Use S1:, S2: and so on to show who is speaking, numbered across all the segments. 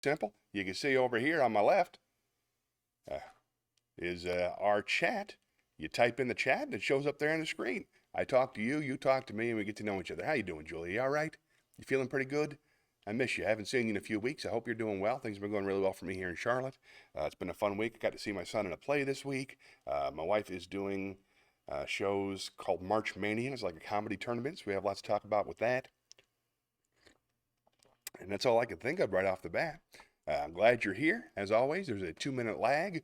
S1: simple. You can see over here on my left uh, is our chat. You type in the chat and it shows up there on the screen. I talk to you, you talk to me, and we get to know each other. How you doing, Julie? You all right? You feeling pretty good? I miss you. I haven't seen you in a few weeks. I hope you're doing well. Things have been going really well for me here in Charlotte. It's been a fun week. I got to see my son in a play this week. My wife is doing shows called March Mania. It's like a comedy tournament, so we have lots to talk about with that. And that's all I can think of right off the bat. I'm glad you're here. As always, there's a 2-minute lag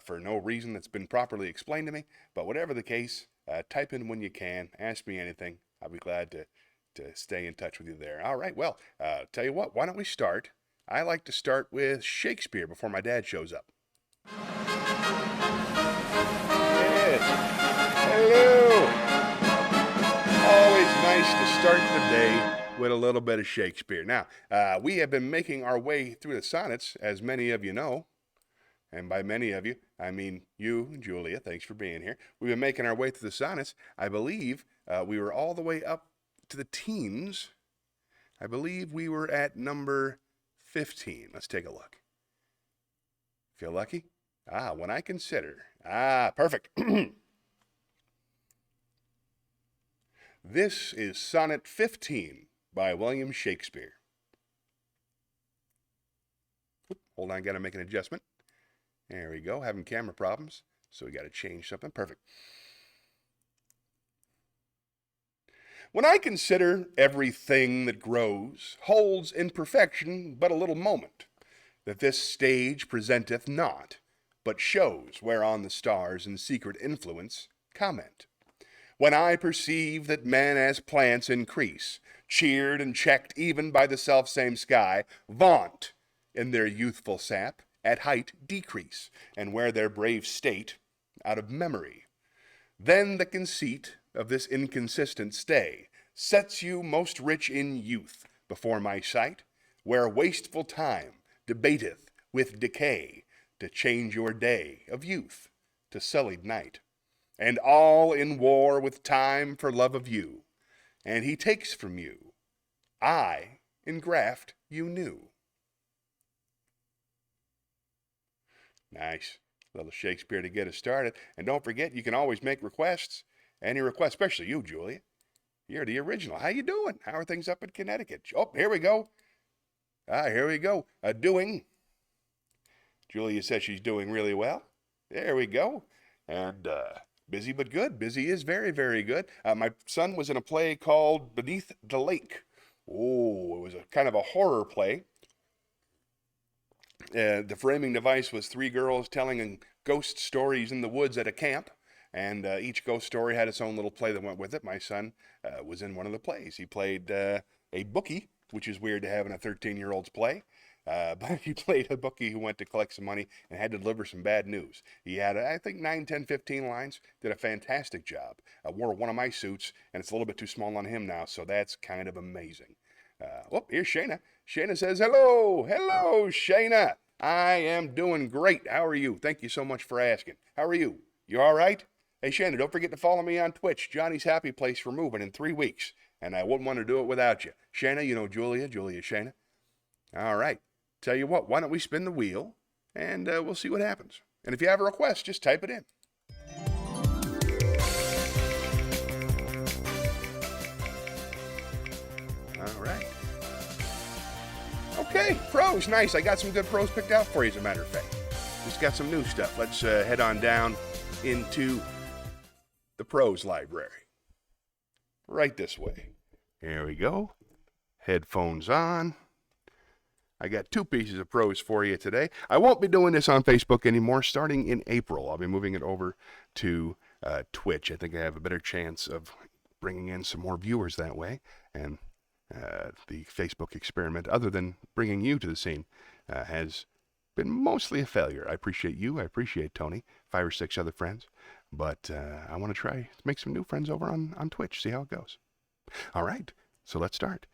S1: for no reason that's been properly explained to me. But whatever the case, type in when you can. Ask me anything. I'll be glad to stay in touch with you there. All right, well, tell you what, why don't we start? I like to start with Shakespeare before my dad shows up. Yes. Hello. Always nice to start the day with a little bit of Shakespeare. Now, we have been making our way through the sonnets, as many of you know. And by many of you, I mean you, Julia. Thanks for being here. We've been making our way through the sonnets. I believe we were all the way up to the teens. I believe we were at number 15. Let's take a look. Feel lucky? When I consider. Perfect. This is Sonnet 15 by William Shakespeare. Hold on, got to make an adjustment. There we go, having camera problems, so we got to change something. Perfect. When I consider everything that grows holds in perfection but a little moment, that this stage presenteth not, but shows whereon the stars in secret influence comment. When I perceive that men as plants increase, cheered and checked even by the selfsame sky, vaunt in their youthful sap, at height decrease, and wear their brave state out of memory. Then the conceit of this inconsistent stay sets you most rich in youth before my sight, where wasteful time debateth with decay to change your day of youth to sullied night, and all in war with time for love of you, and he takes from you, I engraft you new. Nice. A little Shakespeare to get us started. And don't forget, you can always make requests. Any request, especially you, Julia. You're the original. How you doing? How are things up in Connecticut? Oh, here we go. Here we go. Doing. Julia says she's doing really well. There we go. And busy but good. Busy is very, very good. My son was in a play called Beneath the Lake. Oh, it was a kind of a horror play. The framing device was 3 girls telling ghost stories in the woods at a camp, and each ghost story had its own little play that went with it. My son was in one of the plays. He played a bookie, which is weird to have in a 13-year-old's play, but he played a bookie who went to collect some money and had to deliver some bad news. He had, I think, 9, 10, 15 lines, did a fantastic job. Wore one of my suits, and it's a little bit too small on him now, so that's kind of amazing. Here's Shayna. Shayna says, hello, Shayna. I am doing great. How are you? Thank you so much for asking. How are you? You all right? Hey, Shayna, don't forget to follow me on Twitch, Johnny's Happy Place for moving in 3 weeks, and I wouldn't want to do it without you. Shayna, you know Julia, Shayna. All right. Tell you what, why don't we spin the wheel, and we'll see what happens. And if you have a request, just type it in. All right. Okay, prose, nice. I got some good prose picked out for you, as a matter of fact. Just got some new stuff. Let's head on down into the prose library. Right this way. Here we go. Headphones on. I got 2 pieces of prose for you today. I won't be doing this on Facebook anymore. Starting in April, I'll be moving it over to Twitch. I think I have a better chance of bringing in some more viewers that way. And the Facebook experiment, other than bringing you to the scene, has been mostly a failure. I appreciate you. I appreciate Tony, 5 or 6 other friends. But I want to try to make some new friends over on Twitch, see how it goes. All right, so let's start.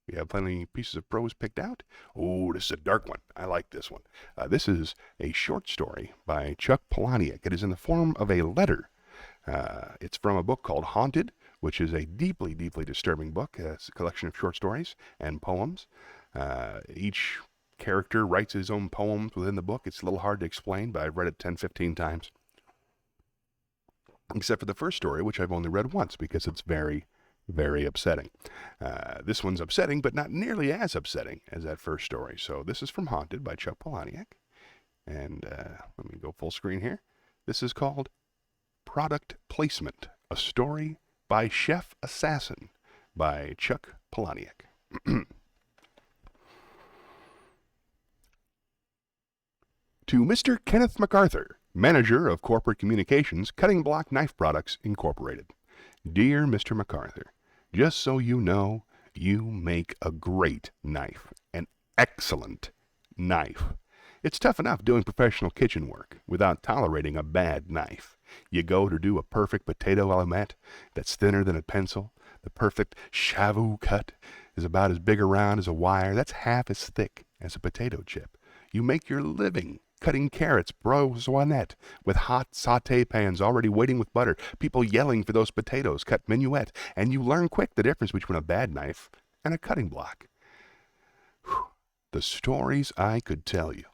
S1: We have plenty of pieces of prose picked out. Oh, this is a dark one. I like this one. This is a short story by Chuck Palahniuk. It is in the form of a letter. It's from a book called Haunted, which is a deeply, deeply disturbing book. It's a collection of short stories and poems. Each character writes his own poems within the book. It's a little hard to explain, but I've read it 10, 15 times. Except for the first story, which I've only read once because it's very, very upsetting. This one's upsetting, but not nearly as upsetting as that first story. So this is from Haunted by Chuck Palahniuk. And let me go full screen here. This is called Product Placement, a story by Chef Assassin by Chuck Palahniuk. To Mr. Kenneth MacArthur, Manager of Corporate Communications, Cutting Block Knife Products, Incorporated. Dear Mr. MacArthur, just so you know, you make a great knife. An excellent knife. It's tough enough doing professional kitchen work without tolerating a bad knife. You go to do a perfect potato allumette that's thinner than a pencil. The perfect chavou cut is about as big around as a wire. That's half as thick as a potato chip. You make your living cutting carrots broisonette with hot sauté pans already waiting with butter, people yelling for those potatoes cut minuet, and you learn quick the difference between a bad knife and a cutting block. Whew. The stories I could tell you,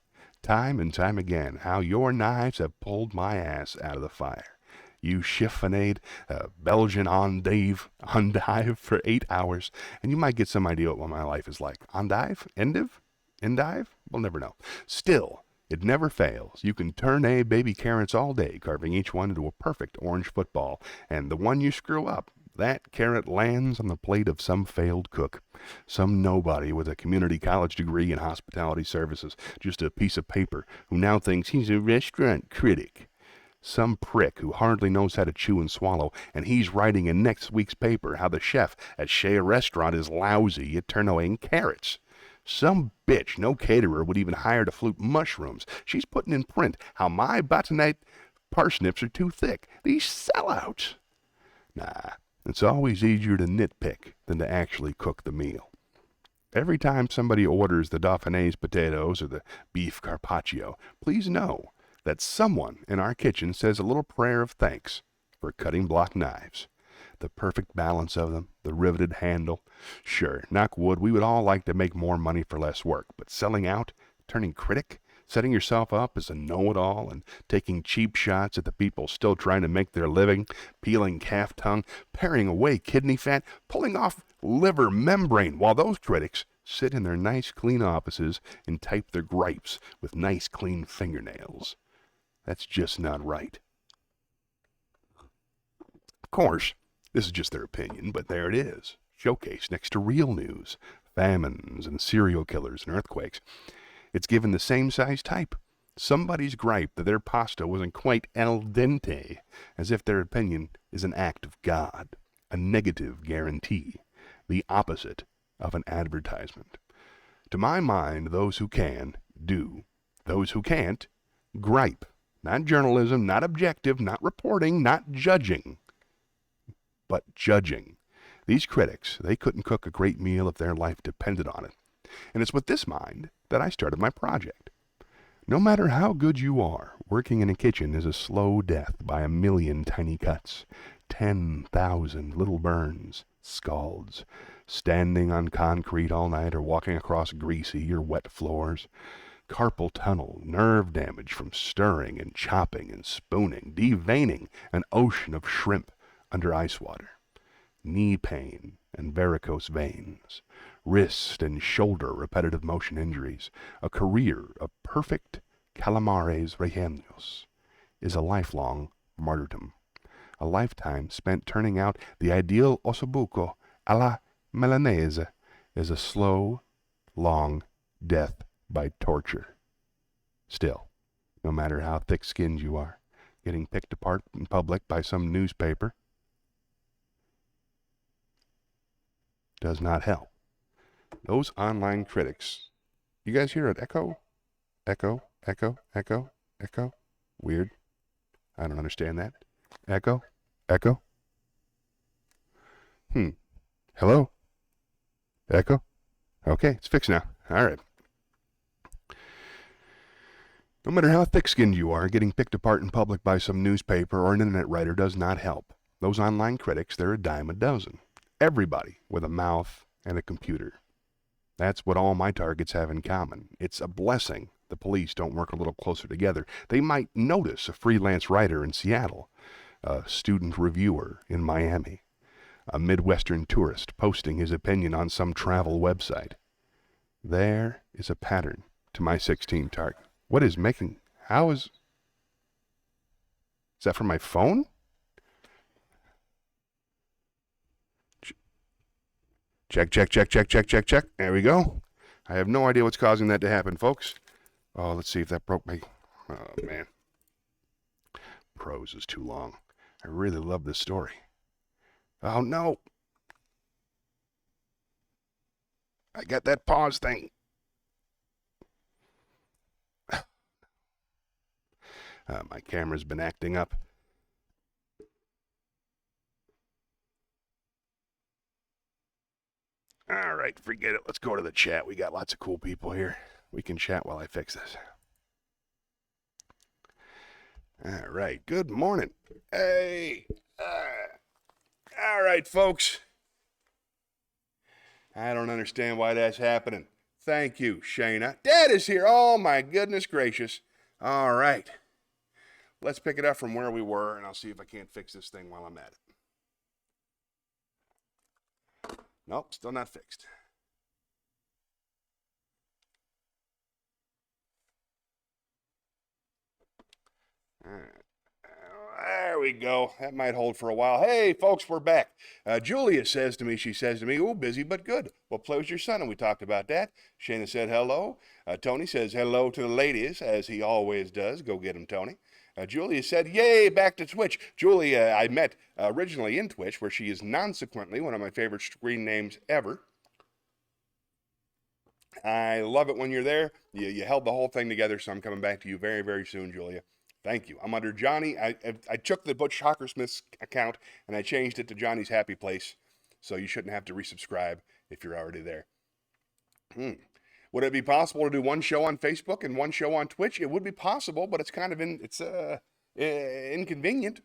S1: time and time again, how your knives have pulled my ass out of the fire. You chiffonade Belgian endive for 8 hours, and you might get some idea what my life is like. Endive? Endive? We'll never know. Still, it never fails. You can tournay baby carrots all day, carving each one into a perfect orange football, and the one you screw up, that carrot lands on the plate of some failed cook, some nobody with a community college degree in hospitality services, just a piece of paper, who now thinks he's a restaurant critic. Some prick who hardly knows how to chew and swallow, and he's writing in next week's paper how the chef at Shea Restaurant is lousy at tournaying carrots. Some bitch no caterer would even hire to flute mushrooms. She's putting in print how my bâtonnet parsnips are too thick. These sellouts. Nah, it's always easier to nitpick than to actually cook the meal. Every time somebody orders the Dauphinese potatoes or the beef carpaccio, please know that someone in our kitchen says a little prayer of thanks for cutting block knives. The perfect balance of them, the riveted handle. Sure, knock wood, we would all like to make more money for less work, but selling out, turning critic, setting yourself up as a know-it-all and taking cheap shots at the people still trying to make their living, peeling calf tongue, paring away kidney fat, pulling off liver membrane, while those critics sit in their nice clean offices and type their gripes with nice clean fingernails. That's just not right. Of course, this is just their opinion, but there it is, showcased next to real news, famines and serial killers and earthquakes. It's given the same size type. Somebody's gripe that their pasta wasn't quite al dente, as if their opinion is an act of God, a negative guarantee, the opposite of an advertisement. To my mind, those who can, do. Those who can't, gripe. Not journalism, not objective, not reporting, not judging, but judging. These critics, they couldn't cook a great meal if their life depended on it. And it's with this mind that I started my project. No matter how good you are, working in a kitchen is a slow death by a million tiny cuts, 10,000 little burns, scalds, standing on concrete all night or walking across greasy or wet floors, carpal tunnel, nerve damage from stirring and chopping and spooning, deveining an ocean of shrimp under ice water, knee pain and varicose veins, wrist and shoulder repetitive motion injuries, a career of perfect calamares rellenos is a lifelong martyrdom, a lifetime spent turning out the ideal ossobuco a la milanese is a slow, long death by torture. Still, no matter how thick-skinned you are, getting picked apart in public by some newspaper does not help. Those online critics, you guys hear an echo? Echo, echo, echo, echo? Weird. I don't understand that. Echo, echo. Hello? Echo? Okay, it's fixed now. All right. No matter how thick-skinned you are, getting picked apart in public by some newspaper or an internet writer does not help. Those online critics, they're a dime a dozen. Everybody with a mouth and a computer. That's what all my targets have in common. It's a blessing the police don't work a little closer together. They might notice a freelance writer in Seattle, a student reviewer in Miami, a Midwestern tourist posting his opinion on some travel website. There is a pattern to my 16 target. What is making... How is... Is that from my phone? Check, check, check, check, check, check, check. There we go. I have no idea what's causing that to happen, folks. Oh, let's see if that broke me. Oh, man. Prose is too long. I really love this story. Oh, no. I got that pause thing. My camera's been acting up. All right, forget it. Let's go to the chat. We got lots of cool people here. We can chat while I fix this. All right, good morning. Hey. All right, folks. I don't understand why that's happening. Thank you, Shayna. Dad is here. Oh, my goodness gracious. All right. Let's pick it up from where we were, and I'll see if I can't fix this thing while I'm at it. Nope, still not fixed. All right. There we go. That might hold for a while. Hey, folks, we're back. Julia says to me, "Oh, busy but good. What play was your son?" And we talked about that. Shayna said hello. Tony says hello to the ladies, as he always does. Go get him, Tony. Julia said, yay, back to Twitch. Julia, I met originally in Twitch, where she is non-sequently one of my favorite screen names ever. I love it when you're there. You held the whole thing together, so I'm coming back to you very, very soon, Julia. Thank you. I'm under Johnny. I took the Butch Hockersmith's account, and I changed it to Johnny's Happy Place, so you shouldn't have to resubscribe if you're already there. Would it be possible to do one show on Facebook and one show on Twitch? It would be possible, but it's kind of inconvenient.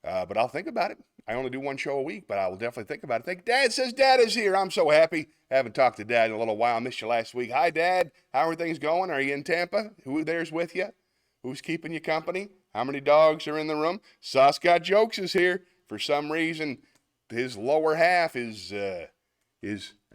S1: But I'll think about it. I only do one show a week, but I will definitely think about it. Dad says Dad is here. I'm so happy. Haven't talked to Dad in a little while. Missed you last week. Hi, Dad. How are things going? Are you in Tampa? Who there's with you? Who's keeping you company? How many dogs are in the room? Sauce Got Jokes is here. For some reason, his lower half is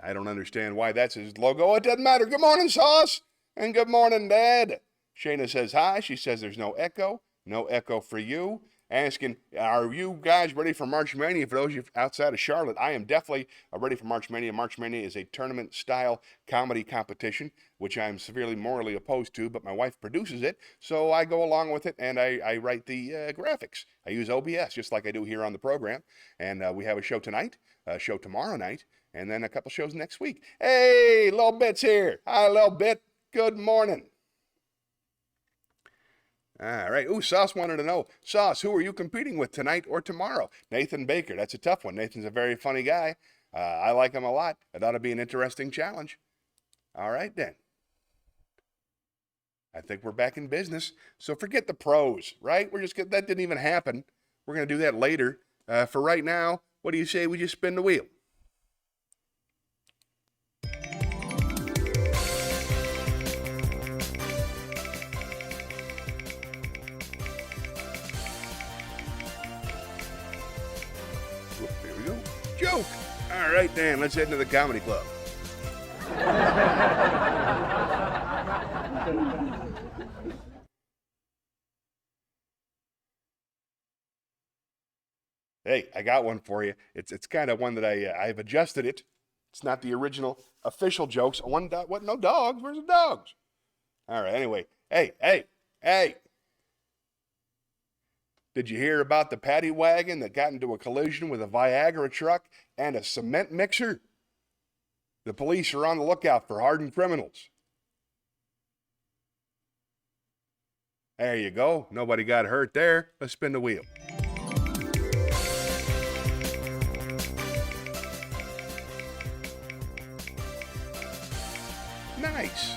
S1: I don't understand why that's his logo. It doesn't matter. Good morning, Sauce. And good morning, Dad. Shayna says hi. She says there's no echo. No echo for you. Asking, are you guys ready for March Mania? For those of you outside of Charlotte, I am definitely ready for March Mania. March Mania is a tournament-style comedy competition, which I'm severely morally opposed to, but my wife produces it, so I go along with it, and I write the graphics. I use OBS, just like I do here on the program, and we have a show tonight, a show tomorrow night, and then a couple shows next week. Hey, Lil Bit's here. Hi, Lil Bit. Good morning. All right. Ooh, Sauce wanted to know, Sauce, who are you competing with tonight or tomorrow? Nathan Baker. That's a tough one. Nathan's a very funny guy. I like him a lot. It ought to be an interesting challenge. All right, then. I think we're back in business. So forget the pros, right? That didn't even happen. We're going to do that later. For right now, what do you say we just spin the wheel? Here we go. Joke. All right, Dan, let's head into the comedy club. Hey, I got one for you. It's kind of one that I've adjusted it. It's not the original official jokes. What? No dogs? Where's the dogs? All right. Anyway, hey! Did you hear about the paddy wagon that got into a collision with a Viagra truck and a cement mixer? The police are on the lookout for hardened criminals. There you go. Nobody got hurt there. Let's spin the wheel. Nice.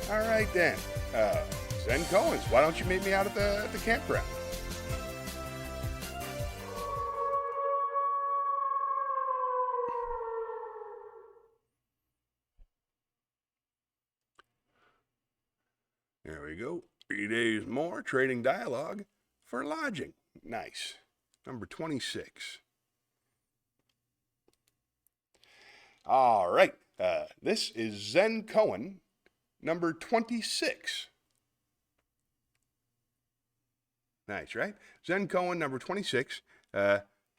S1: All right, then. Zen Cohen's, why don't you meet me out at the campground? we go. 3 days more trading dialogue for lodging. Nice. Number 26. All right. This is Zen Cohen, number 26. Nice, right? Zen Cohen, number 26.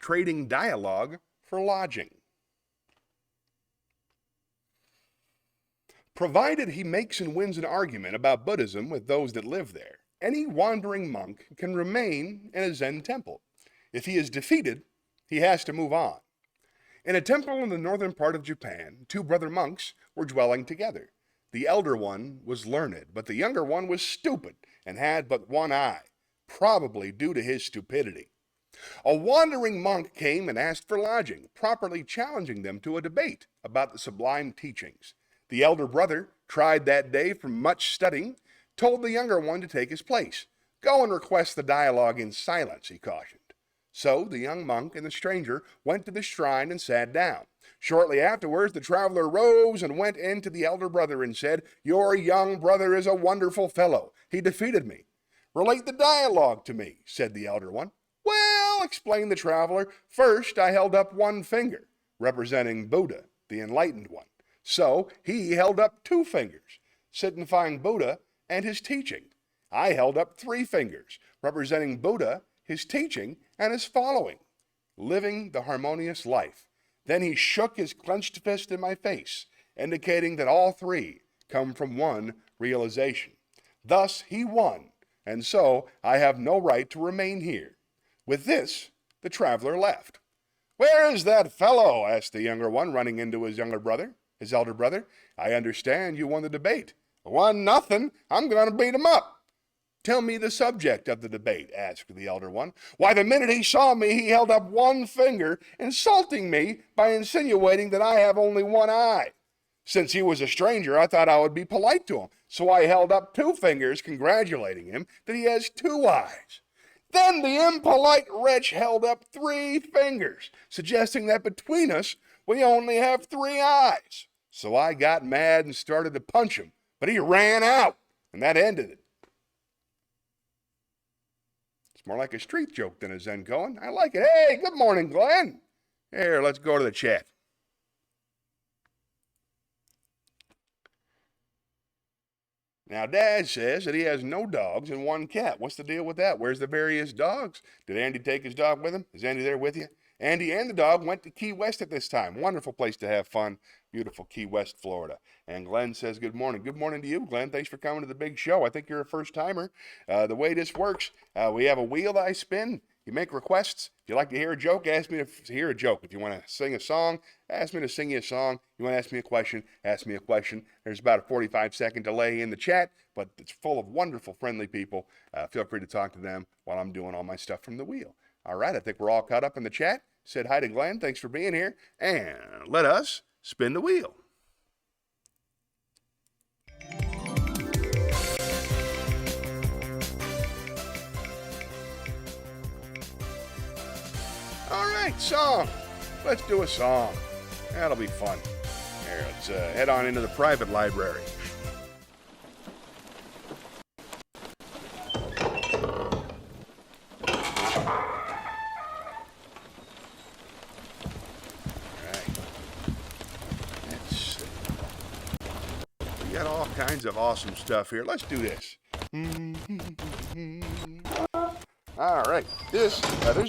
S1: Trading dialogue for lodging. Provided he makes and wins an argument about Buddhism with those that live there, any wandering monk can remain in a Zen temple. If he is defeated, he has to move on. In a temple in the northern part of Japan, 2 brother monks were dwelling together. The elder one was learned, but the younger one was stupid and had but one eye, probably due to his stupidity. A wandering monk came and asked for lodging, properly challenging them to a debate about the sublime teachings. The elder brother, tried that day from much studying, told the younger one to take his place. Go and request the dialogue in silence, he cautioned. So the young monk and the stranger went to the shrine and sat down. Shortly afterwards, the traveler rose and went in to the elder brother and said, "Your young brother is a wonderful fellow. He defeated me." "Relate the dialogue to me," said the elder one. "Well," explained the traveler, "first I held up one finger, representing Buddha, the enlightened one. So he held up 2 fingers, signifying Buddha and his teaching. I held up 3 fingers, representing Buddha, his teaching, and his following, living the harmonious life. Then he shook his clenched fist in my face, indicating that all 3 come from one realization. Thus he won, and so I have no right to remain here." With this, the traveler left. "Where is that fellow?" asked the younger one, running into his elder brother. "I understand you won the debate." "Won nothing. I'm going to beat him up." "Tell me the subject of the debate," asked the elder one. "Why, the minute he saw me, he held up one finger, insulting me by insinuating that I have only one eye. Since he was a stranger, I thought I would be polite to him, so I held up 2 fingers, congratulating him that he has 2 eyes. Then the impolite wretch held up 3 fingers, suggesting that between us, we only have 3 eyes. So I got mad and started to punch him, but he ran out, and that ended it." It's more like a street joke than a Zen Cohen. I like it. Hey, good morning, Glenn. Here, let's go to the chat. Now, Dad says that he has no dogs and 1 cat. What's the deal with that? Where's the various dogs? Did Andy take his dog with him? Is Andy there with you? Andy and the dog went to Key West at this time. Wonderful place to have fun. Beautiful Key West, Florida. And Glenn says good morning. Good morning to you, Glenn. Thanks for coming to the big show. I think you're a first-timer. The way this works, we have a wheel that I spin. You make requests. If you like to hear a joke, ask me to hear a joke. If you want to sing a song, ask me to sing you a song. You want to ask me a question, ask me a question. There's about a 45-second delay in the chat, but it's full of wonderful, friendly people. Feel free to talk to them while I'm doing all my stuff from the wheel. All right, I think we're all caught up in the chat. Said hi to Glenn. Thanks for being here. And let us spin the wheel. All right, song. Let's do a song. That'll be fun. Here, let's head on into the private library. Got all kinds of awesome stuff here. Let's do this. All right. There's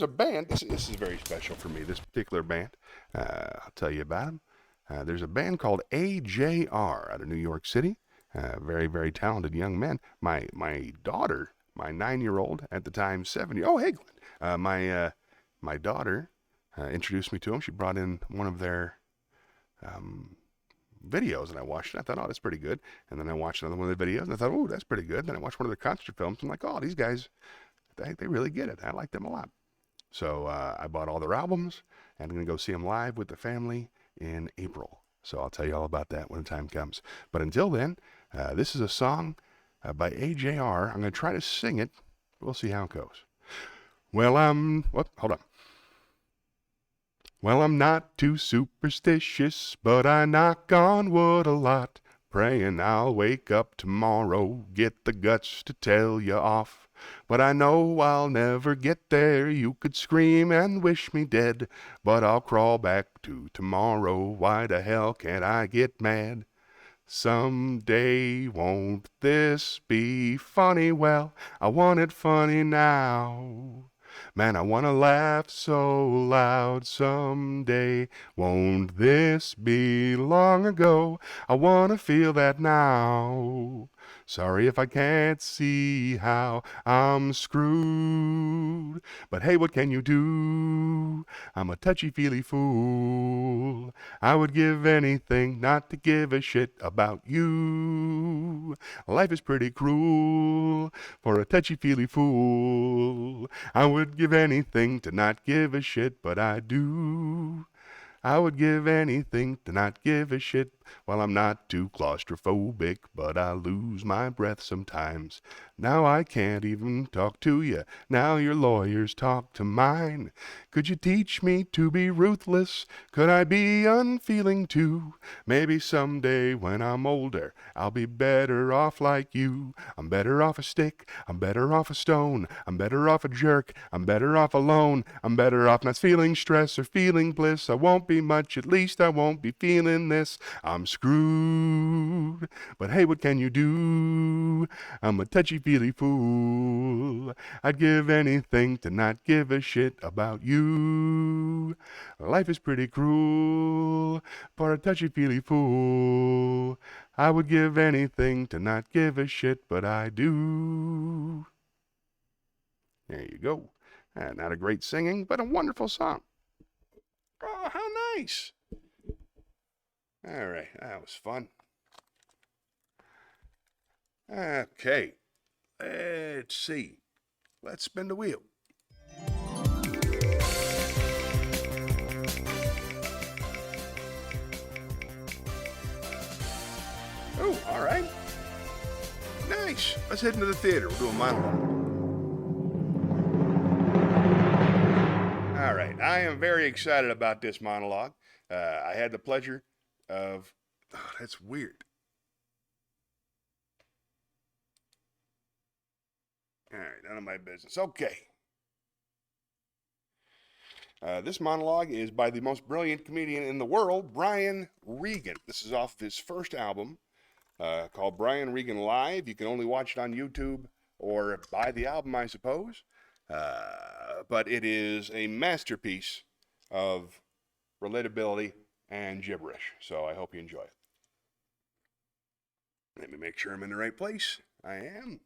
S1: a band. This is very special for me, this particular band. I'll tell you about them. There's a band called AJR out of New York City. Very, very talented young men. My daughter, my 9-year-old, at the time 70. Oh, hey, Glenn. My daughter introduced me to them. She brought in one of their videos, and I watched it. I thought, oh, that's pretty good. And then I watched another one of the videos, and I thought, oh, that's pretty good. Then I watched one of their concert films. I'm like, oh, these guys, they really get it. I like them a lot. So I bought all their albums, and I'm going to go see them live with the family in April. So I'll tell you all about that when the time comes. But until then, this is a song by AJR. I'm going to try to sing it. We'll see how it goes. Well, hold on. Well, I'm not too superstitious, but I knock on wood a lot. praying I'll wake up tomorrow, get the guts to tell you off. But I know I'll never get there. You could scream and wish me dead, but I'll crawl back to tomorrow. Why the hell can't I get mad? Someday won't this be funny? Well, I want it funny now. Man, I wanna laugh so loud someday. Won't this be long ago? I wanna feel that now. Sorry if I can't see how I'm screwed. But hey, what can you do? I'm a touchy-feely fool. I would give anything not to give a shit about you. Life is pretty cruel for a touchy-feely fool. I would give anything to not give a shit, but I do. I would give anything to not give a shit. Well, I'm not too claustrophobic, but I lose my breath sometimes. Now I can't even talk to you. Now your lawyers talk to mine. Could you teach me to be ruthless? Could I be unfeeling too? Maybe someday when I'm older, I'll be better off like you. I'm better off a stick. I'm better off a stone. I'm better off a jerk. I'm better off alone. I'm better off not feeling stress or feeling bliss. I won't be much, at least I won't be feeling this. I'm screwed, but hey, what can you do? I'm a touchy-feely fool. I'd give anything to not give a shit about you. Life is pretty cruel for a touchy-feely fool. I would give anything to not give a shit, but I do. There you go. Not a great singing, but a wonderful song. Oh, how nice. All right, that was fun. Okay, let's see. Let's spin the wheel. Oh, all right. Nice. Let's head into the theater. We'll do a monologue. All right, I am very excited about this monologue. I had the pleasure of... Oh, that's weird. All right, none of my business. Okay. This monologue is by the most brilliant comedian in the world, Brian Regan. This is off his first album called Brian Regan Live. You can only watch it on YouTube or buy the album, I suppose. But it is a masterpiece of relatability and gibberish. So I hope you enjoy it. Let me make sure I'm in the right place. I am.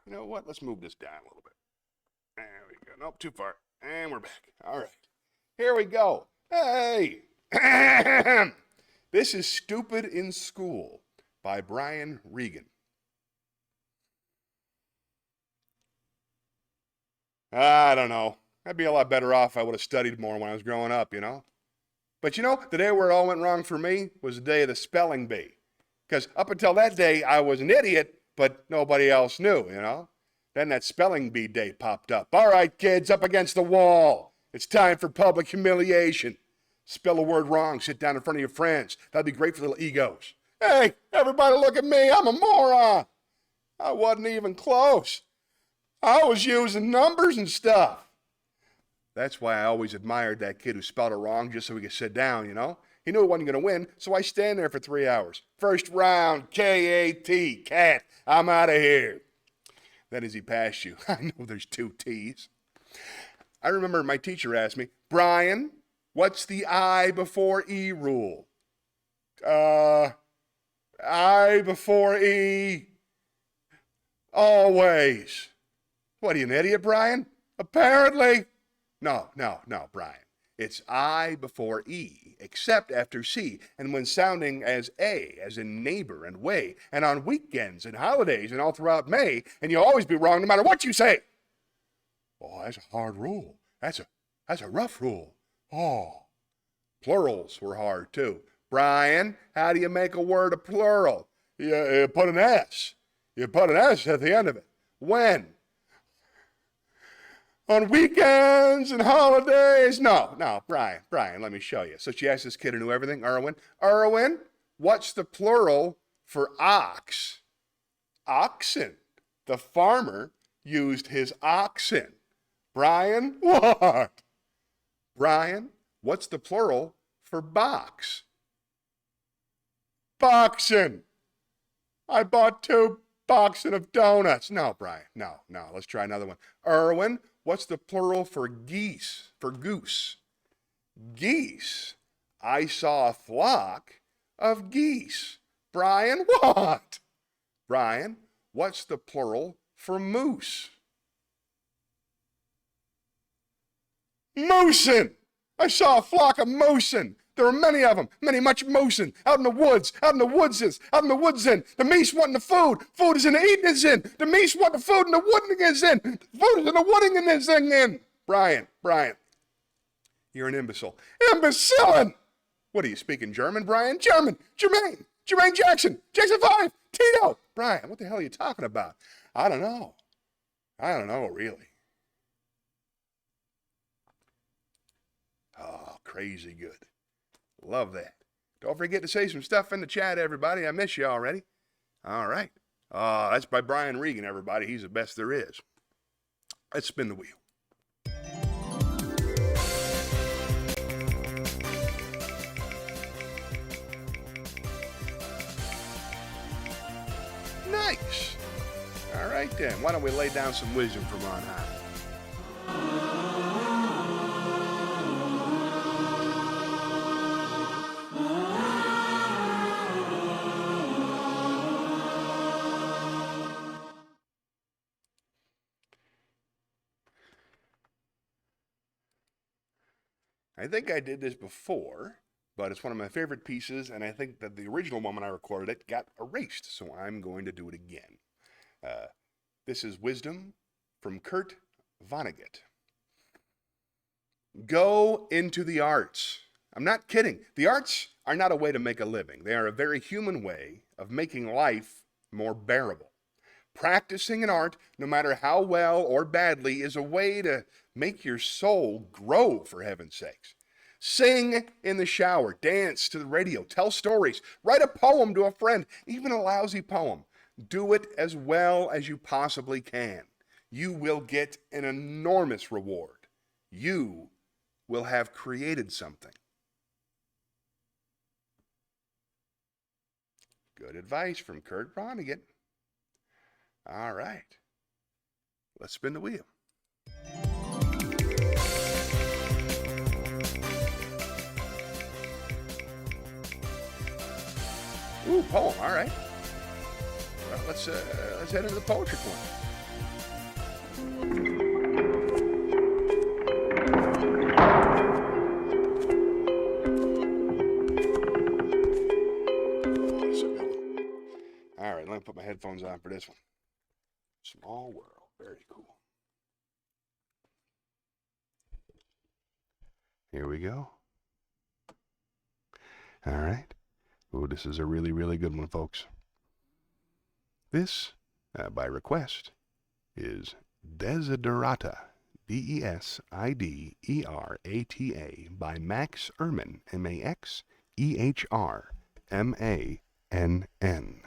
S1: You know what? Let's move this down a little bit. There we go. Nope, too far. And we're back. All right. Here we go. Hey! This is Stupid in School by Brian Regan. I don't know. I'd be a lot better off if I would have studied more when I was growing up, you know? But you know, the day where it all went wrong for me was the day of the spelling bee. Because up until that day, I was an idiot, but nobody else knew, you know? Then that spelling bee day popped up. All right, kids, up against the wall. It's time for public humiliation. Spell a word wrong, sit down in front of your friends. That'd be great for little egos. Hey, everybody look at me, I'm a moron. I wasn't even close. I was using numbers and stuff. That's why I always admired that kid who spelled it wrong just so he could sit down, you know? He knew he wasn't going to win, so I stand there for 3 hours. First round, K-A-T, cat, I'm out of here. Then as he passed you, I know there's 2 T's. I remember my teacher asked me, Brian, what's the I before E rule? I before E, always. What, are you an idiot, Brian? Apparently. No, Brian. It's I before E, except after C, and when sounding as A, as in neighbor and way, and on weekends and holidays and all throughout May, and you'll always be wrong no matter what you say. Oh, that's a hard rule. That's a rough rule. Oh, plurals were hard too. Brian, how do you make a word a plural? You put an S. You put an S at the end of it. When? On weekends and holidays? No, Brian, let me show you. So she asked this kid who knew everything, Erwin, what's the plural for ox. Oxen. The farmer used his oxen. Brian, what? Brian, what's the plural for box? Boxen. I bought 2 boxen of donuts. No, Brian, no. Let's try another one. Erwin, what's the plural for geese, for goose? Geese. I saw a flock of geese. Brian, what? Brian, what's the plural for moose? Moosin. I saw a flock of moosin. There were many of them, much moosin, out in the woods, out in the woodses. The meese wanting the food. Food is in the eating is in. The meese want the food and the wooding is in. The food is in the wooding and is in. Brian, you're an imbecile. Imbecilin'! What are you speaking German, Brian? German. Jermaine Jackson. Jackson 5. Tito. Brian, what the hell are you talking about? I don't know, really. Oh, crazy good. Love that. Don't forget to say some stuff in the chat, everybody. I miss you already. All right. That's by Brian Regan, everybody. He's the best there is. Let's spin the wheel. Nice. All right, then. Why don't we lay down some wisdom from on high? I think I did this before, but it's one of my favorite pieces, and I think that the original one when I recorded it got erased, so I'm going to do it again. This is Wisdom from Kurt Vonnegut. Go into the arts. I'm not kidding. The arts are not a way to make a living. They are a very human way of making life more bearable. Practicing an art, no matter how well or badly, is a way to make your soul grow, for heaven's sakes. Sing in the shower, dance to the radio, tell stories, write a poem to a friend, even a lousy poem. Do it as well as you possibly can. You will get an enormous reward. You will have created something. Good advice from Kurt Vonnegut. All right. Let's spin the wheel. Ooh, poem. All right. Well, let's head into the poetry corner. All right, let me put my headphones on for this one. Small world. Very cool. Here we go. All right. Oh, this is a really, really good one, folks. This, by request, is Desiderata, Desiderata, by Max Ehrmann, Maxehrmann.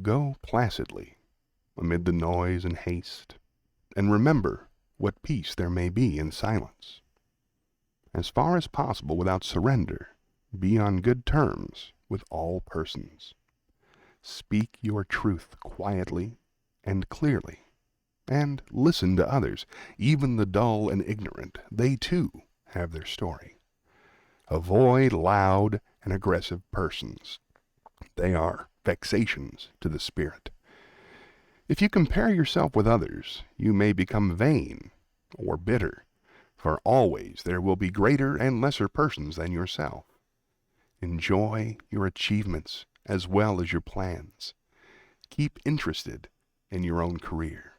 S1: Go placidly amid the noise and haste, and remember what peace there may be in silence. As far as possible without surrender, be on good terms with all persons. Speak your truth quietly and clearly, and listen to others, even the dull and ignorant. They too have their story. Avoid loud and aggressive persons. They are vexations to the spirit. If you compare yourself with others, you may become vain or bitter, for always there will be greater and lesser persons than yourself. Enjoy your achievements as well as your plans. Keep interested in your own career.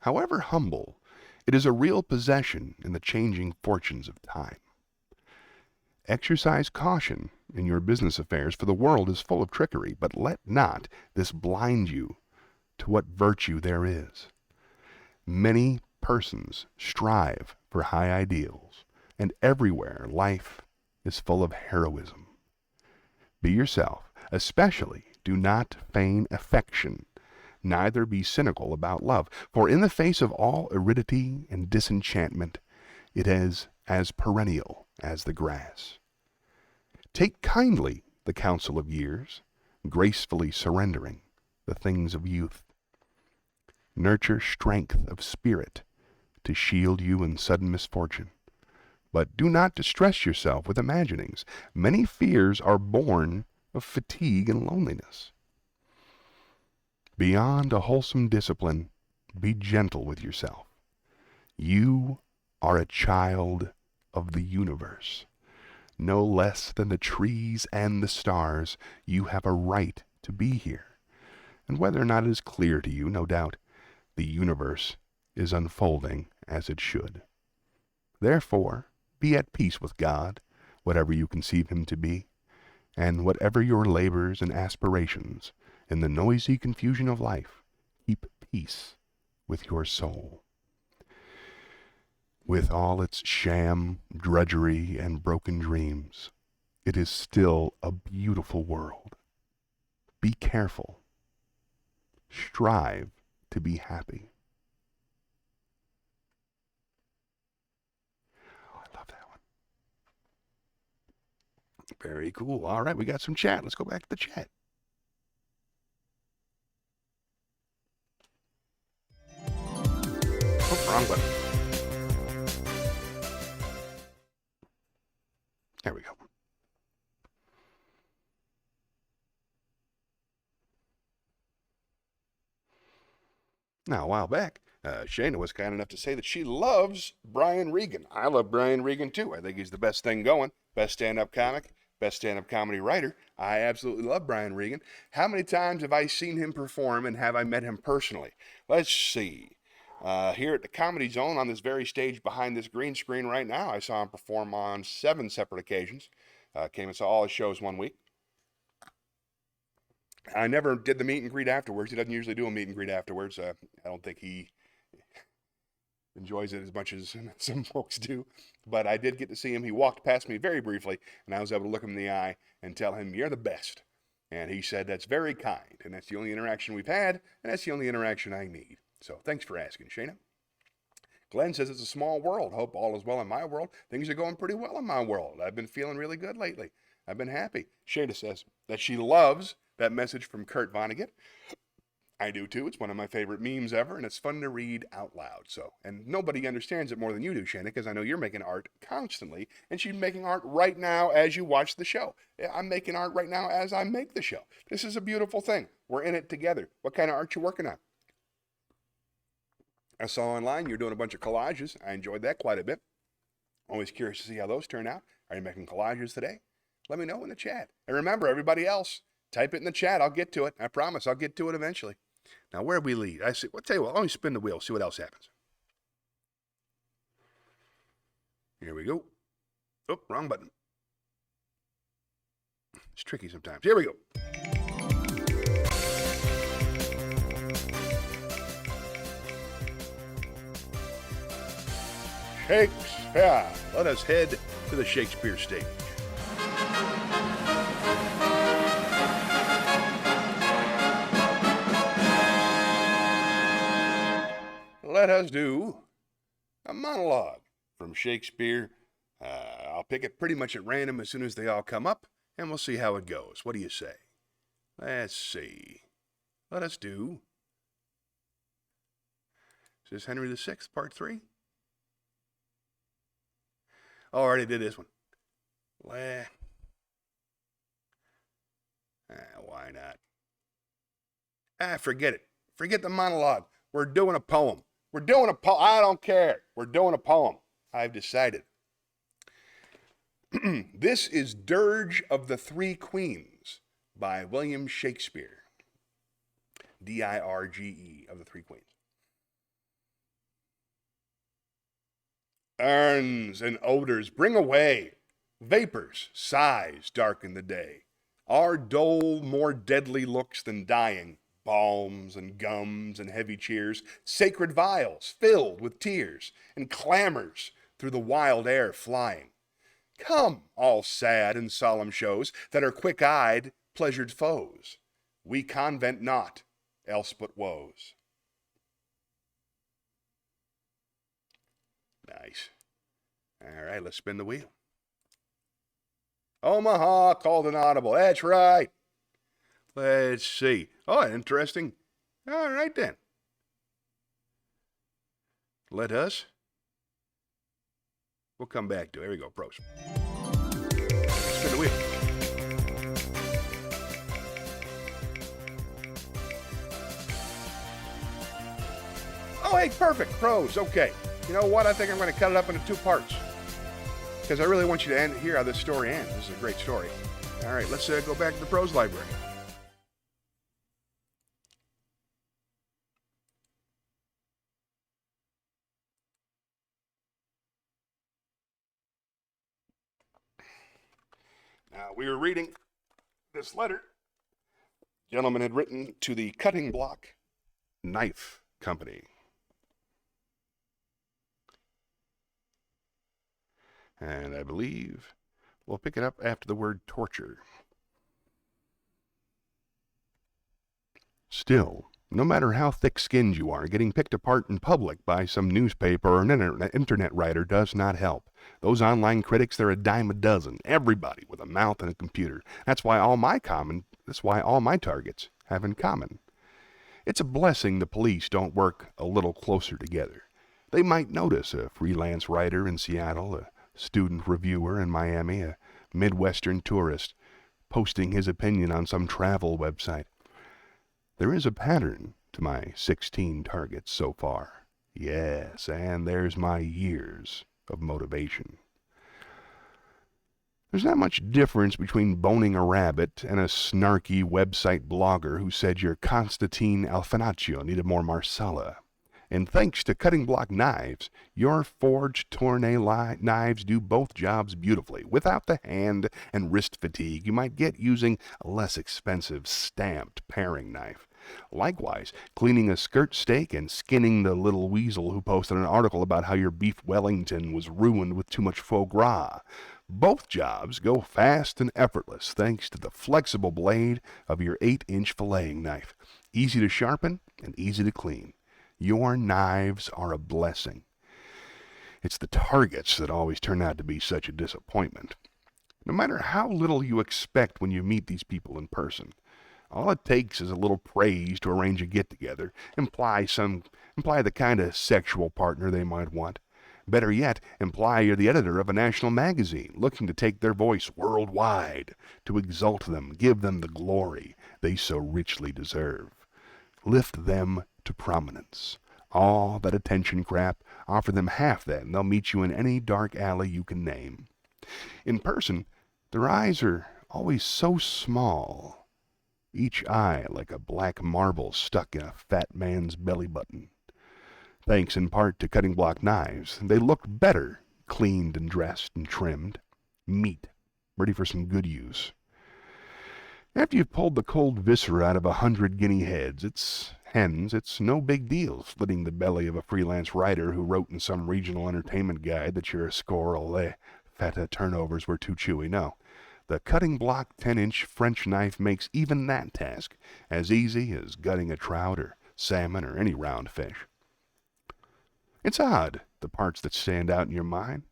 S1: However humble, it is a real possession in the changing fortunes of time. Exercise caution in your business affairs, for the world is full of trickery, but let not this blind you to what virtue there is. Many persons strive for high ideals and everywhere life is full of heroism. Be yourself, especially do not feign affection, neither be cynical about love, for in the face of all aridity and disenchantment, it is as perennial as the grass. Take kindly the counsel of years, gracefully surrendering the things of youth. Nurture strength of spirit to shield you in sudden misfortune. But do not distress yourself with imaginings. Many fears are born of fatigue and loneliness. Beyond a wholesome discipline, be gentle with yourself. You are a child of the universe. No less than the trees and the stars, you have a right to be here. And whether or not it is clear to you, no doubt, the universe is unfolding as it should. Therefore, be at peace with God, whatever you conceive him to be, and whatever your labors and aspirations, in the noisy confusion of life, keep peace with your soul. With all its sham, drudgery, and broken dreams, it is still a beautiful world. Be careful. Strive to be happy. Oh, I love that one. Very cool. All right, we got some chat. Let's go back to the chat. Oh, wrong button. There we go. Now, a while back, Shayna was kind enough to say that she loves Brian Regan. I love Brian Regan, too. I think he's the best thing going. Best stand-up comic, best stand-up comedy writer. I absolutely love Brian Regan. How many times have I seen him perform, and have I met him personally? Let's see. Here at the Comedy Zone, on this very stage behind this green screen right now, I saw him perform on 7 separate occasions. Came and saw all his shows one week. I never did the meet and greet afterwards. He doesn't usually do a meet and greet afterwards. I don't think he enjoys it as much as some folks do. But I did get to see him. He walked past me very briefly, and I was able to look him in the eye and tell him, "You're the best." And he said, "That's very kind." And that's the only interaction we've had, and that's the only interaction I need. So thanks for asking, Shayna. Glenn says it's a small world. Hope all is well in my world. Things are going pretty well in my world. I've been feeling really good lately. I've been happy. Shayna says that she loves that message from Kurt Vonnegut. I do too. It's one of my favorite memes ever, and it's fun to read out loud. So, and nobody understands it more than you do, Shayna, because I know you're making art constantly, and she's making art right now as you watch the show. I'm making art right now as I make the show. This is a beautiful thing. We're in it together. What kind of art you working on? I saw online you're doing a bunch of collages. I enjoyed that quite a bit. Always curious to see how those turn out. Are you making collages today? Let me know in the chat. And remember, everybody else, type it in the chat. I'll get to it. I promise I'll get to it eventually. Now, where we lead? I see. Well, tell you what, let me spin the wheel, see what else happens. Here we go. Oh, wrong button. It's tricky sometimes. Here we go. Shakespeare. Let us head to the Shakespeare stage. Let us do a monologue from Shakespeare. I'll pick it pretty much at random as soon as they all come up, and we'll see how it goes. What do you say? Let's see. Let us do. Is this Henry VI, Part 3? Oh, I already did this one. Why not? Forget it. Forget the monologue. We're doing a poem. I don't care. We're doing a poem. I've decided. This is Dirge of the Three Queens by William Shakespeare. Dirge of the Three Queens. Urns and odors bring away. Vapors, sighs darken the day. Our dole more deadly looks than dying. Balms and gums and heavy cheers, sacred vials filled with tears, and clamors through the wild air flying. Come, all sad and solemn shows that are quick-eyed, pleasured foes. We convent not, else but woes. Nice. All right, let's spin the wheel. Omaha called an audible. That's right. Let's see. Oh, interesting. All right, then. Let us. We'll come back to it. Here we go. Pros. Spin the wheel. Oh, hey, perfect. Pros. Okay. You know what? I think I'm going to cut it up into 2 parts, because I really want you to hear how this story ends. This is a great story. All right, let's go back to the Pros Library. Now, we were reading this letter the gentleman had written to the Cutting Block Knife Company. And I believe we'll pick it up after the word torture. Still, no matter how thick-skinned you are, getting picked apart in public by some newspaper or an internet writer does not help. Those online critics, they're a dime a dozen. Everybody with a mouth and a computer. That's why all my targets have in common. It's a blessing the police don't work a little closer together. They might notice a freelance writer in Seattle, a student reviewer in Miami, a Midwestern tourist posting his opinion on some travel website. There is a pattern to my 16 targets so far. Yes, and there's my years of motivation. There's not much difference between boning a rabbit and a snarky website blogger who said your Constantine Alfanaccio needed more Marsala. And thanks to Cutting Block Knives, your forged Tournay knives do both jobs beautifully, without the hand and wrist fatigue you might get using a less expensive stamped paring knife. Likewise, cleaning a skirt steak and skinning the little weasel who posted an article about how your beef Wellington was ruined with too much foie gras. Both jobs go fast and effortless thanks to the flexible blade of your 8-inch filleting knife. Easy to sharpen and easy to clean. Your knives are a blessing. It's the targets that always turn out to be such a disappointment. No matter how little you expect when you meet these people in person, all it takes is a little praise to arrange a get-together, imply the kind of sexual partner they might want. Better yet, imply you're the editor of a national magazine looking to take their voice worldwide, to exalt them, give them the glory they so richly deserve. Lift them to prominence. All that attention crap, offer them half that and they'll meet you in any dark alley you can name. In person, their eyes are always so small, each eye like a black marble stuck in a fat man's belly button. Thanks in part to Cutting Block Knives, they look better, cleaned and dressed and trimmed. Meat, ready for some good use. After you've pulled the cold viscera out of 100 guinea heads, it's no big deal slitting the belly of a freelance writer who wrote in some regional entertainment guide that your escorole feta turnovers were too chewy. No, the Cutting Block 10-inch French knife makes even that task as easy as gutting a trout or salmon or any round fish. It's odd, the parts that stand out in your mind.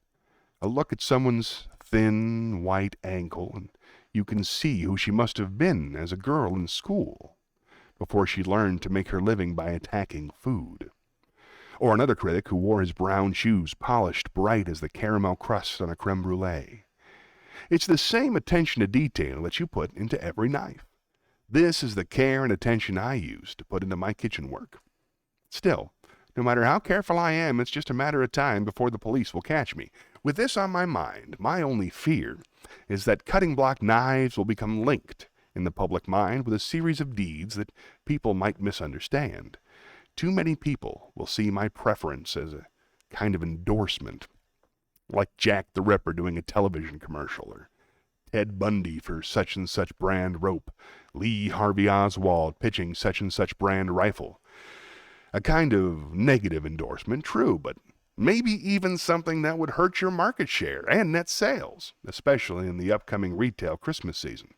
S1: A look at someone's thin, white ankle, and you can see who she must have been as a girl in school before she learned to make her living by attacking food. Or another critic who wore his brown shoes polished bright as the caramel crust on a creme brulee. It's the same attention to detail that you put into every knife. This is the care and attention I use to put into my kitchen work. Still, no matter how careful I am, it's just a matter of time before the police will catch me. With this on my mind, my only fear is that Cutting Block Knives will become linked in the public mind with a series of deeds that people might misunderstand. Too many people will see my preference as a kind of endorsement, like Jack the Ripper doing a television commercial, or Ted Bundy for such and such brand rope, Lee Harvey Oswald pitching such and such brand rifle. A kind of negative endorsement, true, but Maybe even something that would hurt your market share and net sales, especially in the upcoming retail Christmas season.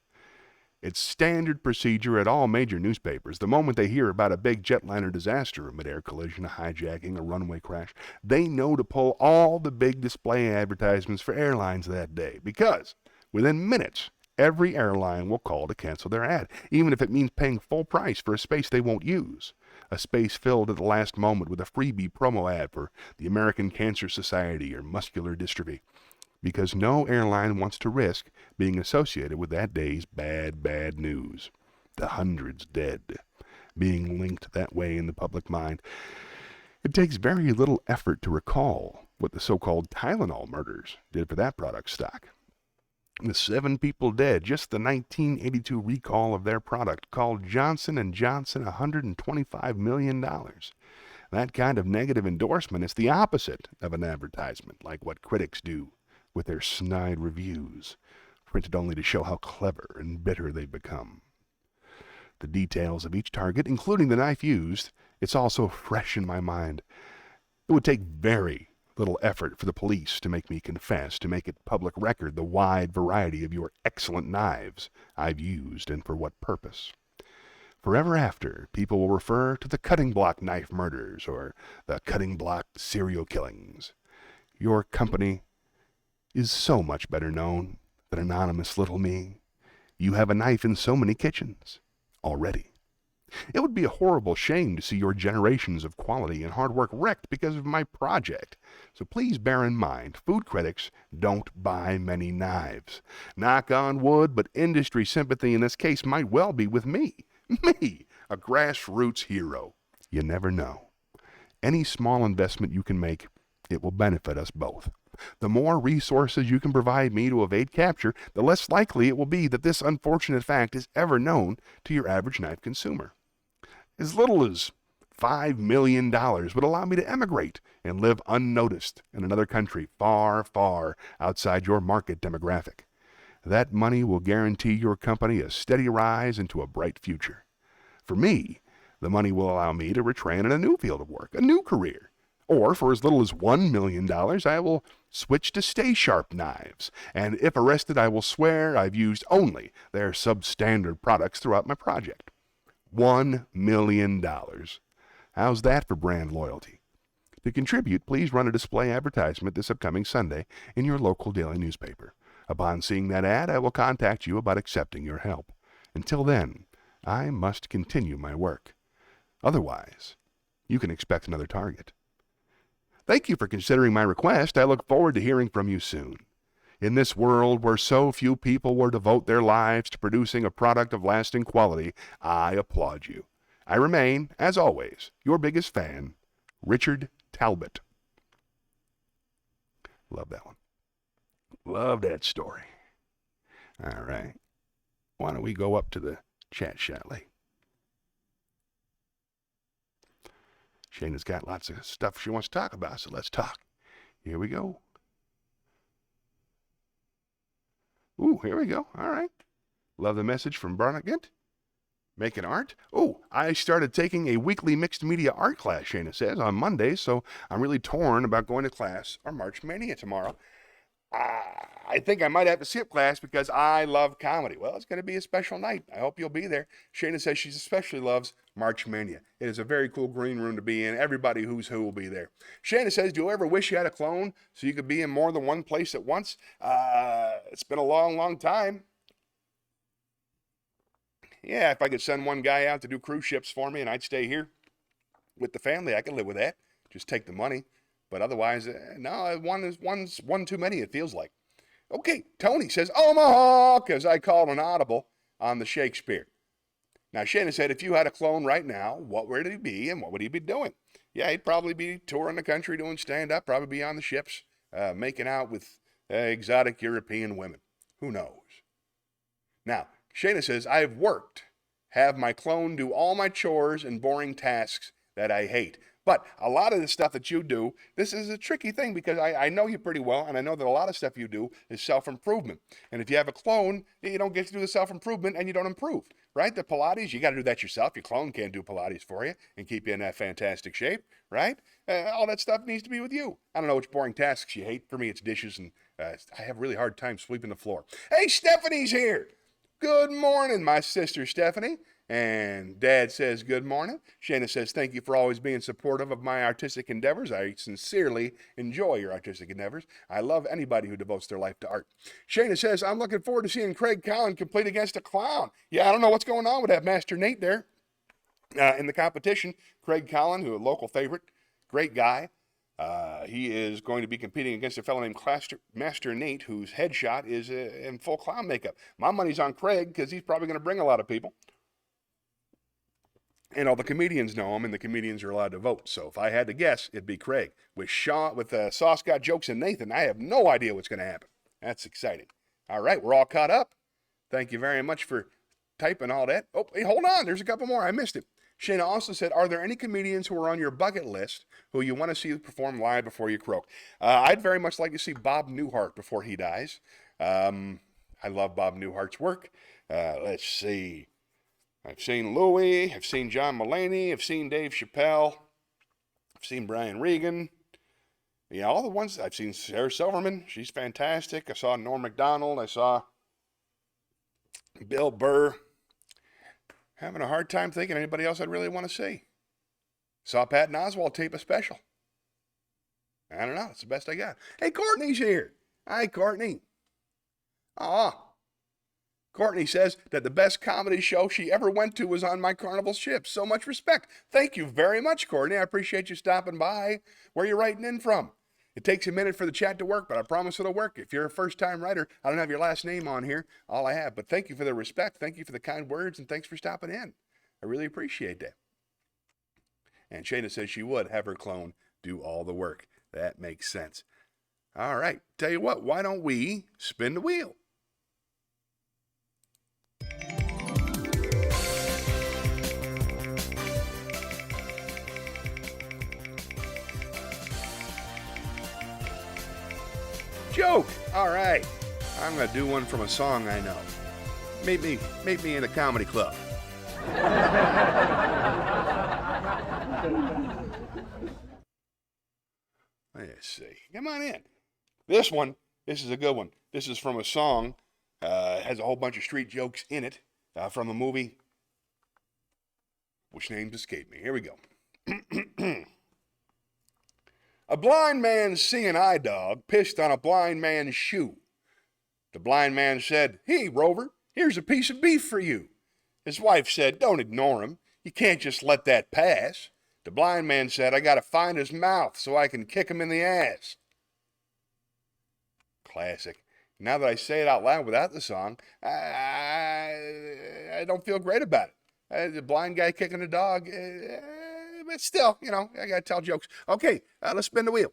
S1: It's standard procedure at all major newspapers. The moment they hear about a big jetliner disaster, a mid-air collision, a hijacking, a runway crash, they know to pull all the big display advertisements for airlines that day, because within minutes, every airline will call to cancel their ad, even if it means paying full price for a space they won't use. A space filled at the last moment with a freebie promo ad for the American Cancer Society or muscular dystrophy, because no airline wants to risk being associated with that day's bad news. The hundreds dead, being linked that way in the public mind. It takes very little effort to recall what the so-called Tylenol murders did for that product stock. The 7 people dead, just the 1982 recall of their product, called Johnson & Johnson $125 million. That kind of negative endorsement is the opposite of an advertisement, like what critics do with their snide reviews, printed only to show how clever and bitter they've become. The details of each target, including the knife used, it's all so fresh in my mind. It would take very little effort for the police to make me confess, to make it public record the wide variety of your excellent knives I've used and for what purpose. Forever after, people will refer to the cutting block knife murders or the cutting block serial killings. Your company is so much better known than anonymous little me. You have a knife in so many kitchens already. It would be a horrible shame to see your generations of quality and hard work wrecked because of my project. So please bear in mind, food critics don't buy many knives. Knock on wood, but industry sympathy in this case might well be with me. Me, a grassroots hero. You never know. Any small investment you can make, it will benefit us both. The more resources you can provide me to evade capture, the less likely it will be that this unfortunate fact is ever known to your average knife consumer. As little as $5 million would allow me to emigrate and live unnoticed in another country far, far outside your market demographic. That money will guarantee your company a steady rise into a bright future. For me, the money will allow me to retrain in a new field of work, a new career. Or for as little as $1 million, I will switch to Stay Sharp knives, and if arrested, I will swear I've used only their substandard products throughout my project. $1 million. How's that for brand loyalty? To contribute, please run a display advertisement this upcoming Sunday in your local daily newspaper. Upon seeing that ad, I will contact you about accepting your help. Until then, I must continue my work. Otherwise, you can expect another target. Thank you for considering my request. I look forward to hearing from you soon. In this world where so few people will devote their lives to producing a product of lasting quality, I applaud you. I remain, as always, your biggest fan, Richard Talbot. Love that one. Love that story. All right. Why don't we go up to the chat, Shatley? Shayna's got lots of stuff she wants to talk about, so let's talk. Here we go. Ooh, here we go. All right. Love the message from Barnegat. Making art. Oh, I started taking a weekly mixed media art class, Shayna says, on Monday, so I'm really torn about going to class or March Mania tomorrow. I think I might have to skip class because I love comedy. Well, it's going to be a special night. I hope you'll be there. Shayna says she especially loves March Mania. It is a very cool green room to be in. Everybody who's who will be there. Shayna says, do you ever wish you had a clone so you could be in more than one place at once? It's been a long, long time. Yeah, if I could send one guy out to do cruise ships for me and I'd stay here with the family, I could live with that. Just take the money. But otherwise, no, one's one too many, it feels like. Okay, Tony says, Omaha, because I called an audible on the Shakespeare. Now, Shayna said, if you had a clone right now, what would he be and what would he be doing? Yeah, he'd probably be touring the country doing stand-up, probably be on the ships, making out with exotic European women. Who knows? Now, Shayna says, I've worked, have my clone do all my chores and boring tasks that I hate. But a lot of the stuff that you do, this is a tricky thing because I know you pretty well, and I know that a lot of stuff you do is self-improvement. And if you have a clone, you don't get to do the self-improvement and you don't improve, right? The Pilates, you got to do that yourself. Your clone can't do Pilates for you and keep you in that fantastic shape, right? All that stuff needs to be with you. I don't know which boring tasks you hate. For me, it's dishes, and I have a really hard time sweeping the floor. Hey, Stephanie's here. Good morning, my sister Stephanie. And Dad says, good morning. Shayna says, thank you for always being supportive of my artistic endeavors. I sincerely enjoy your artistic endeavors. I love anybody who devotes their life to art. Shayna says, I'm looking forward to seeing Craig Collin compete against a clown. Yeah, I don't know what's going on with that Master Nate there. In the competition, Craig Collin, who a local favorite, great guy. He is going to be competing against a fellow named Master Nate, whose headshot is in full clown makeup. My money's on Craig because he's probably going to bring a lot of people. And all the comedians know him, and the comedians are allowed to vote. So if I had to guess, it'd be Craig. With Sauce Got Jokes and Nathan, I have no idea what's going to happen. That's exciting. All right, we're all caught up. Thank you very much for typing all that. Oh, hey, hold on. There's a couple more. I missed it. Shayna also said, are there any comedians who are on your bucket list who you want to see perform live before you croak? I'd very much like to see Bob Newhart before he dies. I love Bob Newhart's work. Let's see. I've seen Louis, I've seen John Mulaney, I've seen Dave Chappelle, I've seen Brian Regan. Yeah, all the ones. I've seen Sarah Silverman, she's fantastic. I saw Norm Macdonald, I saw Bill Burr. Having a hard time thinking anybody else I'd really want to see. Saw Patton Oswalt tape a special. I don't know, it's the best I got. Hey, Courtney's here. Hi, Courtney. Courtney says that the best comedy show she ever went to was on my Carnival ship. So much respect. Thank you very much, Courtney. I appreciate you stopping by. Where are you writing in from? It takes a minute for the chat to work, but I promise it'll work. If you're a first-time writer, I don't have your last name on here, all I have. But thank you for the respect. Thank you for the kind words, and thanks for stopping in. I really appreciate that. And Shayna says she would have her clone do all the work. That makes sense. All right. Tell you what, why don't we spin the wheel? Joke. All right. I'm going to do one from a song I know. Meet me in a comedy club. Let's see. Come on in. This is a good one. This is from a song. Has a whole bunch of street jokes in it from a movie, which names escape me. Here we go. A blind man's seeing eye dog pissed on a blind man's shoe. The blind man said, "Hey, Rover, here's a piece of beef for you." His wife said, "Don't ignore him. You can't just let that pass." The blind man said, "I got to find his mouth so I can kick him in the ass." Classic. Now that I say it out loud without the song, I don't feel great about it. The blind guy kicking a dog, but still, I got to tell jokes. Okay, let's spin the wheel.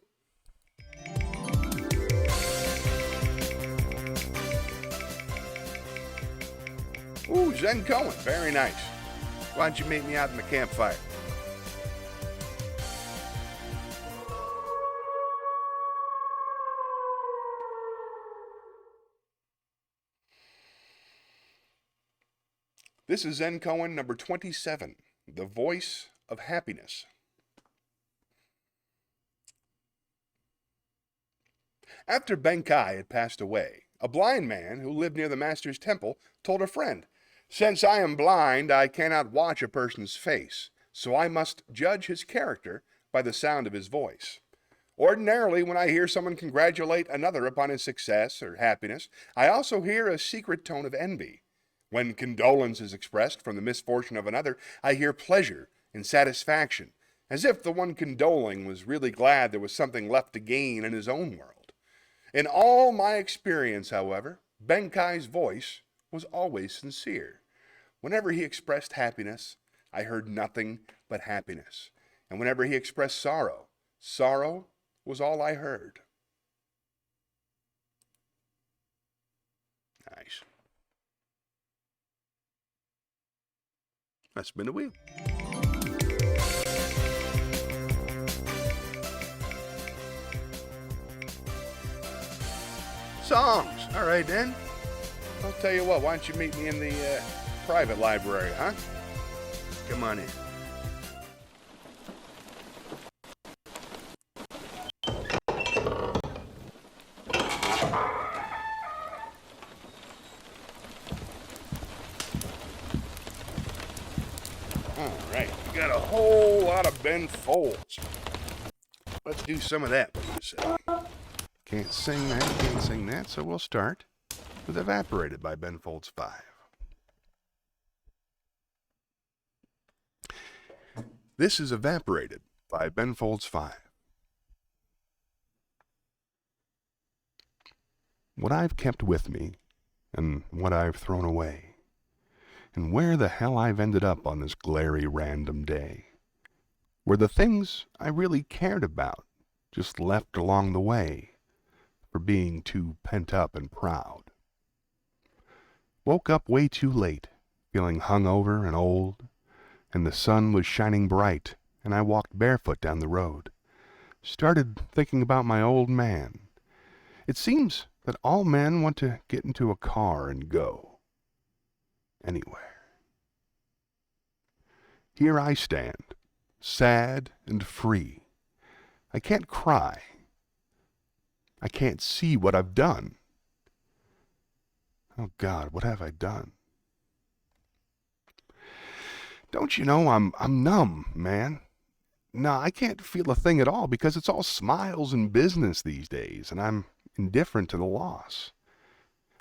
S1: Ooh, Zen Cohen, very nice. Why don't you meet me out in the campfire? This is Zen Cohen, number 27, The Voice of Happiness. After Benkai had passed away, a blind man who lived near the master's temple told a friend, "Since I am blind, I cannot watch a person's face, so I must judge his character by the sound of his voice. Ordinarily, when I hear someone congratulate another upon his success or happiness, I also hear a secret tone of envy. When condolence is expressed from the misfortune of another, I hear pleasure and satisfaction, as if the one condoling was really glad there was something left to gain in his own world. In all my experience, however, Benkai's voice was always sincere. Whenever he expressed happiness, I heard nothing but happiness. And whenever he expressed sorrow, sorrow was all I heard." Nice. Let's spin the wheel. songs. All right, then. I'll tell you what, why don't you meet me in the private library, huh? Come on in. All right, we got a whole lot of Ben Folds. Let's do some of that. Can't sing that, so we'll start with Evaporated by Ben Folds 5. This is Evaporated by Ben Folds 5. What I've kept with me, and what I've thrown away, and where the hell I've ended up on this glary random day, were the things I really cared about, just left along the way, for being too pent up and proud. Woke up way too late, feeling hungover and old, and the sun was shining bright, and I walked barefoot down the road. Started thinking about my old man. It seems that all men want to get into a car and go anywhere. Here I stand, sad and free. I can't cry. I can't see what I've done. Oh God, what have I done? Don't you know I'm numb, man? No, I can't feel a thing at all because it's all smiles and business these days, and I'm indifferent to the loss.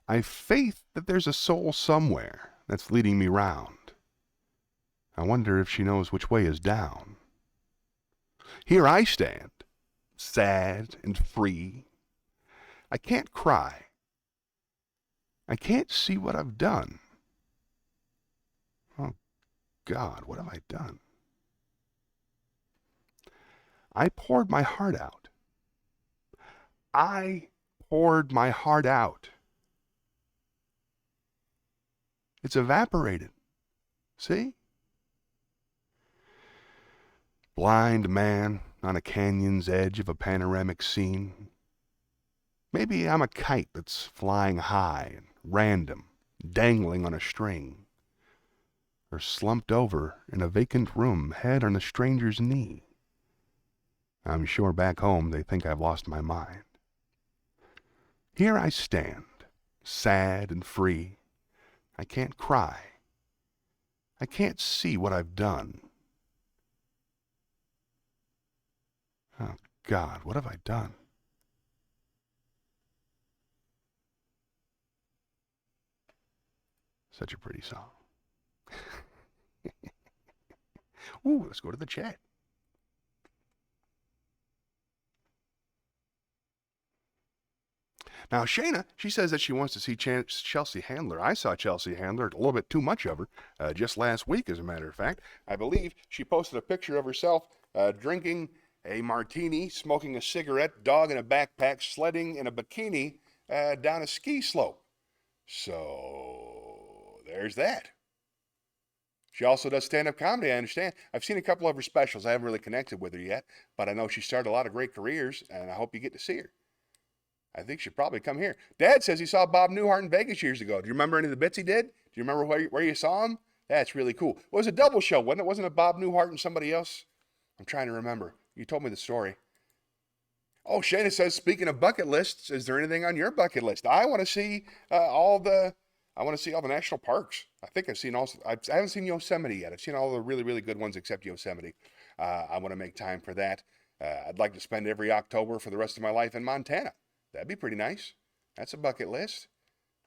S1: I've faith that there's a soul somewhere that's leading me round. I wonder if she knows which way is down. Here I stand, sad and free. I can't cry. I can't see what I've done. Oh God, what have I done? I poured my heart out. I poured my heart out. It's evaporated. See? Blind man on a canyon's edge of a panoramic scene. Maybe I'm a kite that's flying high and random, dangling on a string, or slumped over in a vacant room, head on a stranger's knee. I'm sure back home they think I've lost my mind. Here I stand, sad and free. I can't cry. I can't see what I've done. Oh God, what have I done? Such a pretty song. Ooh, let's go to the chat. Now, Shayna, she says that she wants to see Chelsea Handler. I saw Chelsea Handler, a little bit too much of her, just last week, as a matter of fact. I believe she posted a picture of herself drinking a martini, smoking a cigarette, dog in a backpack, sledding in a bikini down a ski slope. So, there's that. She also does stand-up comedy, I understand. I've seen a couple of her specials. I haven't really connected with her yet, but I know she started a lot of great careers, and I hope you get to see her. I think she'll probably come here. Dad says he saw Bob Newhart in Vegas years ago. Do you remember any of the bits he did? Do you remember where you saw him? That's really cool. It was a double show, wasn't it? Wasn't it Bob Newhart and somebody else? I'm trying to remember. You told me the story. Oh, Shana says, speaking of bucket lists, is there anything on your bucket list? I want to see all the national parks. I think I haven't seen Yosemite yet. I've seen all the really, really good ones except Yosemite. I want to make time for that. I'd like to spend every October for the rest of my life in Montana. That'd be pretty nice. That's a bucket list.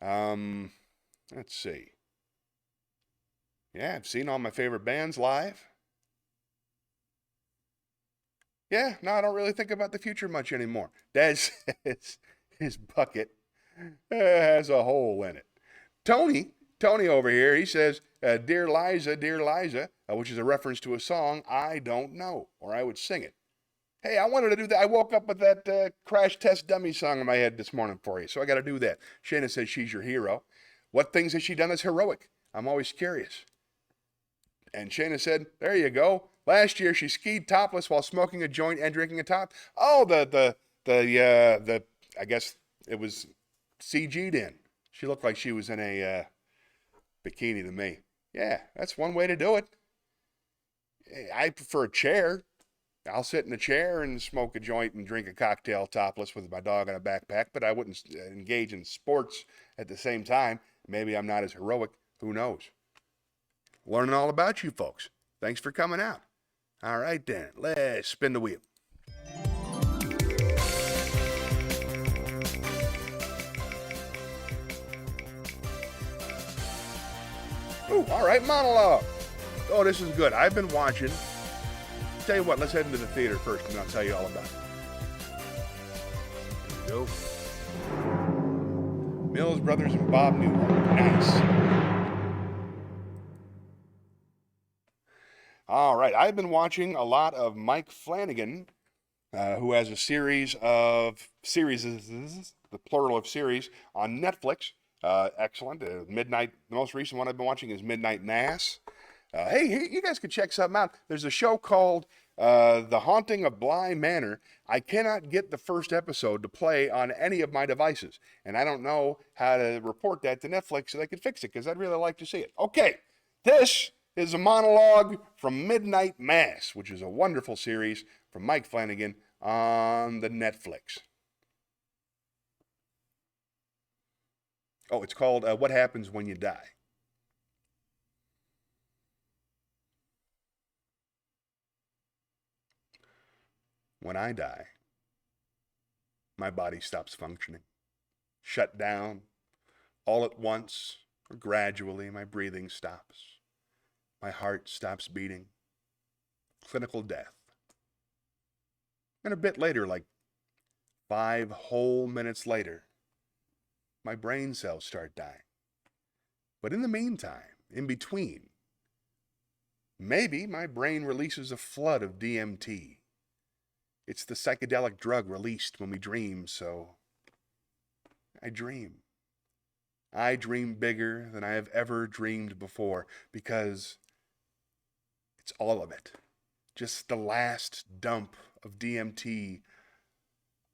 S1: Let's see. Yeah, I've seen all my favorite bands live. Yeah, no, I don't really think about the future much anymore. Dad says his bucket has a hole in it. Tony over here, he says, Dear Liza, which is a reference to a song, I don't know, or I would sing it. Hey, I wanted to do that. I woke up with that Crash Test Dummy song in my head this morning for you, so I got to do that. Shayna says she's your hero. What things has she done that's heroic? I'm always curious. And Shayna said, there you go. Last year she skied topless while smoking a joint and drinking a top. Oh, the I guess it was CG'd in. She looked like she was in a bikini to me. Yeah, that's one way to do it. I prefer a chair. I'll sit in a chair and smoke a joint and drink a cocktail topless with my dog in a backpack, but I wouldn't engage in sports at the same time. Maybe I'm not as heroic. Who knows? Learning all about you folks. Thanks for coming out. All right then, let's spin the wheel. Ooh, all right, monologue. Oh, this is good. I've been watching. Tell you what, let's head into the theater first and I'll tell you all about it. Here we go. Mills Brothers and Bob Newhart. Nice. All right, I've been watching a lot of Mike Flanagan, who has a series, the plural of series, on Netflix. Excellent. The most recent one I've been watching is Midnight Mass. Hey, you guys could check something out. There's a show called The Haunting of Bly Manor. I cannot get the first episode to play on any of my devices, and I don't know how to report that to Netflix so they can fix it, because I'd really like to see it. Okay, this is a monologue from Midnight Mass, which is a wonderful series from Mike Flanagan on the Netflix. Oh, it's called What Happens When You Die. When I die, my body stops functioning, shut down, all at once or gradually. My breathing stops, my heart stops beating, clinical death. And a bit later, like 5 whole minutes later, my brain cells start dying. But in the meantime, in between, maybe my brain releases a flood of DMT. It's the psychedelic drug released when we dream, so I dream. I dream bigger than I have ever dreamed before, because it's all of it. Just the last dump of DMT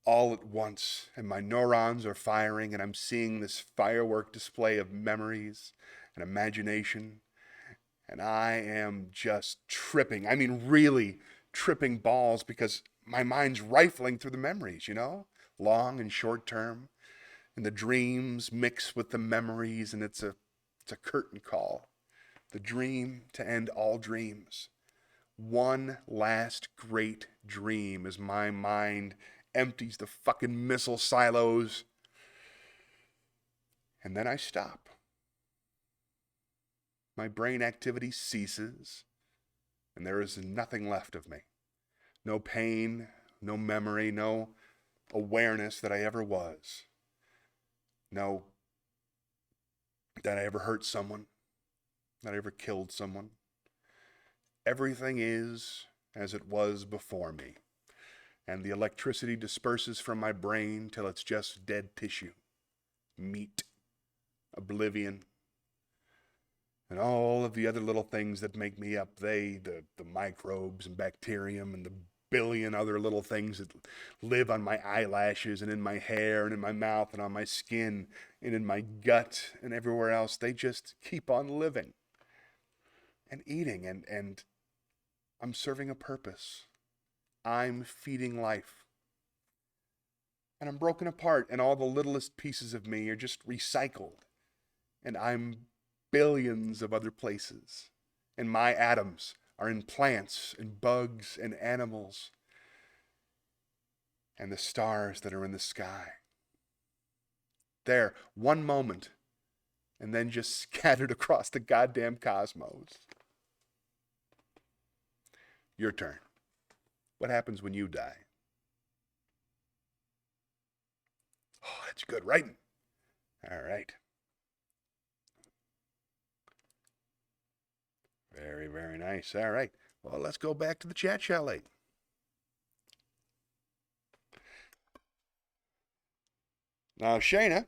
S1: all at once, and my neurons are firing, and I'm seeing this firework display of memories and imagination, and I am just tripping. I mean, really tripping balls, because my mind's rifling through the memories, long and short term, and the dreams mix with the memories, and it's a curtain call. The dream to end all dreams. One last great dream as my mind empties the fucking missile silos, and then I stop. My brain activity ceases, and there is nothing left of me. No pain, no memory, no awareness that I ever was. No, that I ever hurt someone, that I ever killed someone. Everything is as it was before me, and the electricity disperses from my brain till it's just dead tissue, meat, oblivion, and all of the other little things that make me up. The microbes and bacterium and the billion other little things that live on my eyelashes and in my hair and in my mouth and on my skin and in my gut and everywhere else. They just keep on living and eating, and I'm serving a purpose. I'm feeding life. And I'm broken apart, and all the littlest pieces of me are just recycled. And I'm billions of other places. And my atoms are in plants and bugs and animals and the stars that are in the sky. There, one moment, and then just scattered across the goddamn cosmos. Your turn. What happens when you die? Oh, that's good writing. All right. Very, very nice. All right. Well, let's go back to the chat chalet. Now, Shayna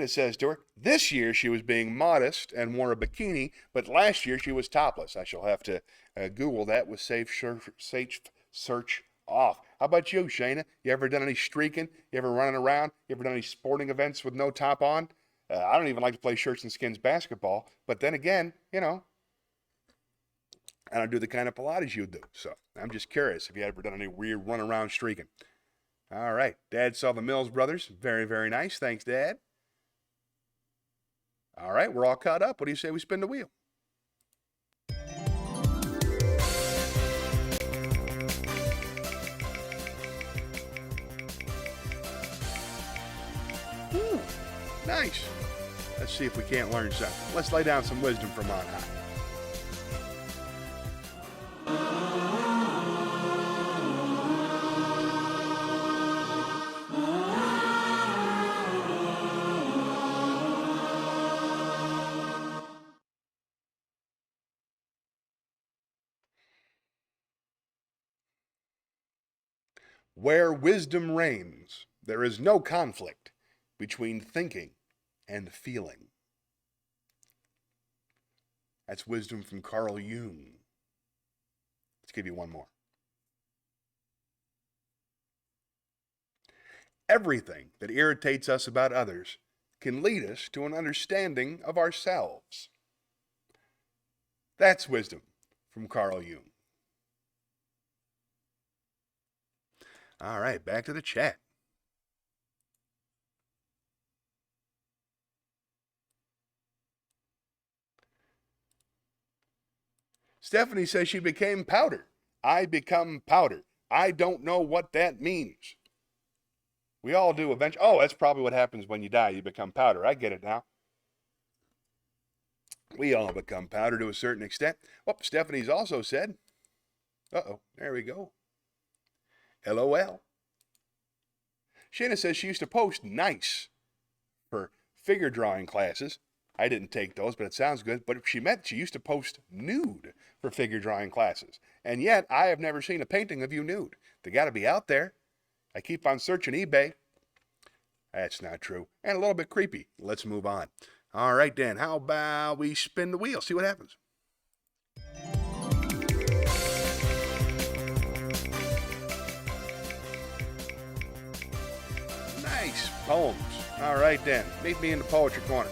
S1: says to her, this year she was being modest and wore a bikini, but last year she was topless. I shall have to Google that with safe search off. How about you, Shayna? You ever done any streaking? You ever running around? You ever done any sporting events with no top on? I don't even like to play shirts and skins basketball, but then again, I don't do the kind of Pilates you do. So I'm just curious if you ever done any weird run around streaking. All right. Dad saw the Mills Brothers. Very, very nice. Thanks, Dad. All right. We're all caught up. What do you say we spin the wheel? Ooh, nice. Let's see if we can't learn something. Let's lay down some wisdom from on high. Where wisdom reigns, there is no conflict between thinking and feeling. That's wisdom from Carl Jung. Let's give you one more. Everything that irritates us about others can lead us to an understanding of ourselves. That's wisdom from Carl Jung. All right, back to the chat. Stephanie says she became powder. I become powder. I don't know what that means. We all do eventually. Oh, that's probably what happens when you die. You become powder. I get it now. We all become powder to a certain extent. Well, Stephanie's also said, there we go. LOL. Shayna says she used to post nice for figure drawing classes. I didn't take those, but it sounds good. But she used to post nude for figure drawing classes. And yet, I have never seen a painting of you nude. They got to be out there. I keep on searching eBay. That's not true. And a little bit creepy. Let's move on. All right, Dan, how about we spin the wheel, see what happens? Nice poems. All right, Dan, meet me in the poetry corner.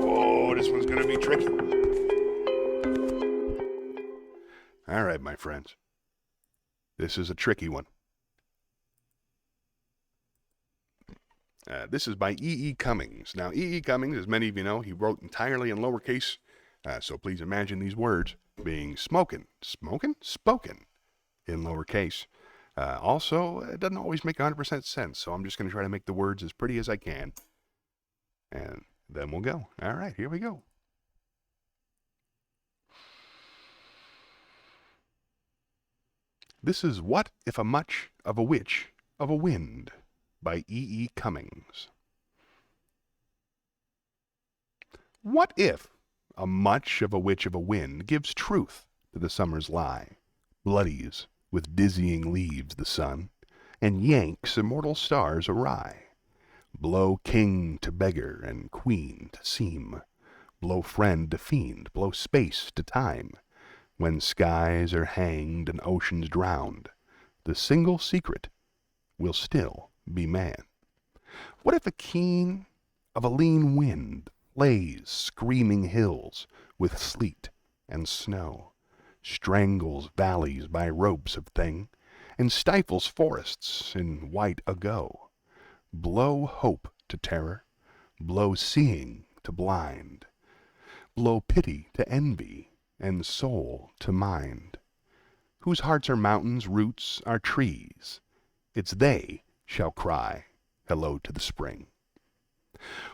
S1: Oh, this one's going to be tricky. All right, my friends. This is a tricky one. This is by E.E. Cummings. Now, E.E. Cummings, as many of you know, he wrote entirely in lowercase. So please imagine these words being spoken in lowercase. Also, it doesn't always make 100% sense, so I'm just going to try to make the words as pretty as I can. And then we'll go. All right, here we go. This is What If a Much of a Witch of a Wind by E.E. Cummings. What if a much of a witch of a wind gives truth to the summer's lie, bloodies with dizzying leaves the sun, and yanks immortal stars awry? Blow king to beggar and queen to seem, blow friend to fiend, blow space to time. When skies are hanged and oceans drowned, the single secret will still be man. What if a keen of a lean wind lays screaming hills with sleet and snow, strangles valleys by ropes of thing, and stifles forests in white ago? Blow hope to terror, blow seeing to blind, blow pity to envy, and soul to mind. Whose hearts are mountains, roots are trees, it's they shall cry hello to the spring.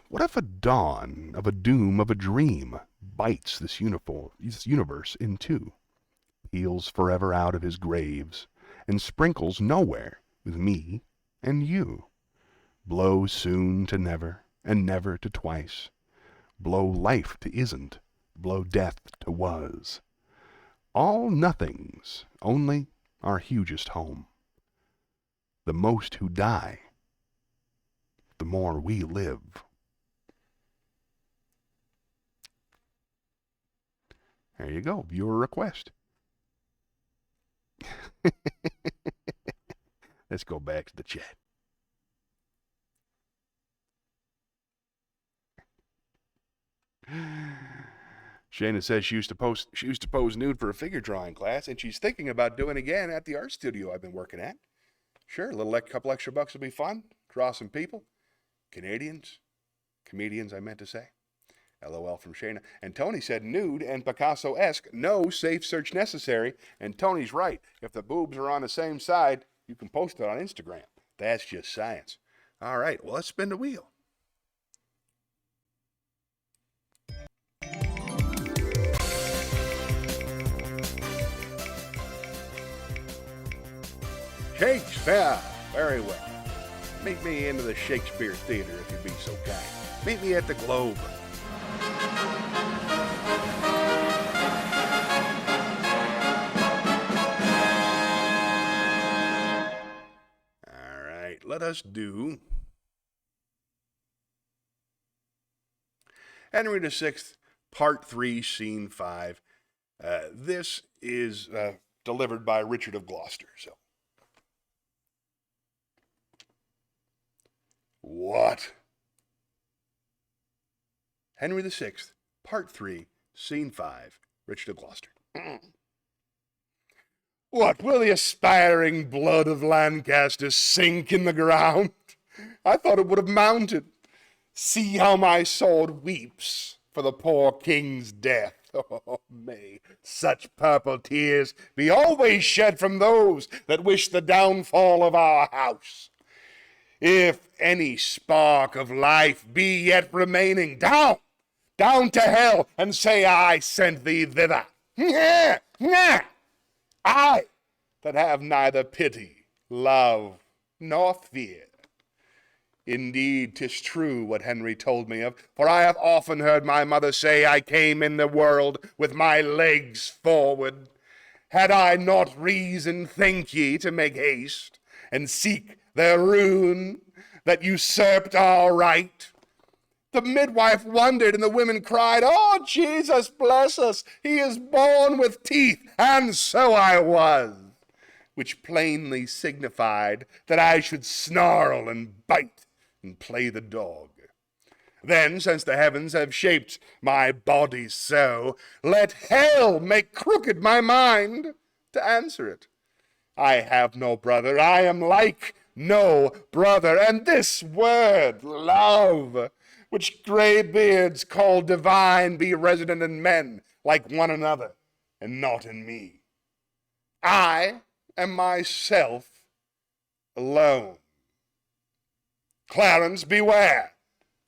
S1: What if a dawn of a doom of a dream bites this universe in two, peels forever out of his graves, and sprinkles nowhere with me and you? Blow soon to never, and never to twice. Blow life to isn't, blow death to was. All nothings only our hugest home. The most who die, the more we live. There you go, viewer request. Let's go back to the chat. Shayna says she used to pose nude for a figure drawing class, and she's thinking about doing it again at the art studio I've been working at. Sure, a couple extra bucks will be fun. Draw some people. Comedians, I meant to say. LOL from Shayna. And Tony said nude and Picasso-esque, no safe search necessary. And Tony's right. If the boobs are on the same side, you can post it on Instagram. That's just science. All right, well, let's spin the wheel. Shakespeare. Very well. Meet me into the Shakespeare Theater if you'd be so kind. Meet me at the Globe. All right, let us do Henry VI, Part 3, Scene 5. This is delivered by Richard of Gloucester. So, what? Henry VI, Part 3, Scene 5, Richard of Gloucester. What, will the aspiring blood of Lancaster sink in the ground? I thought it would have mounted. See how my sword weeps for the poor king's death. Oh, may such purple tears be always shed from those that wish the downfall of our house. If any spark of life be yet remaining, down to hell, and say I sent thee thither. I, that have neither pity, love, nor fear. Indeed, 'tis true what Henry told me of, for I have often heard my mother say I came in the world with my legs forward. Had I not reason, think ye, to make haste, and seek their ruin that usurped our right? The midwife wondered, and the women cried, Oh, Jesus bless us, he is born with teeth, and so I was, which plainly signified that I should snarl and bite and play the dog. Then, since the heavens have shaped my body so, let hell make crooked my mind to answer it. I have no brother, I am like no brother, and this word, love, which gray beards call divine, be resident in men like one another, and not in me. I am myself alone. Clarence, beware.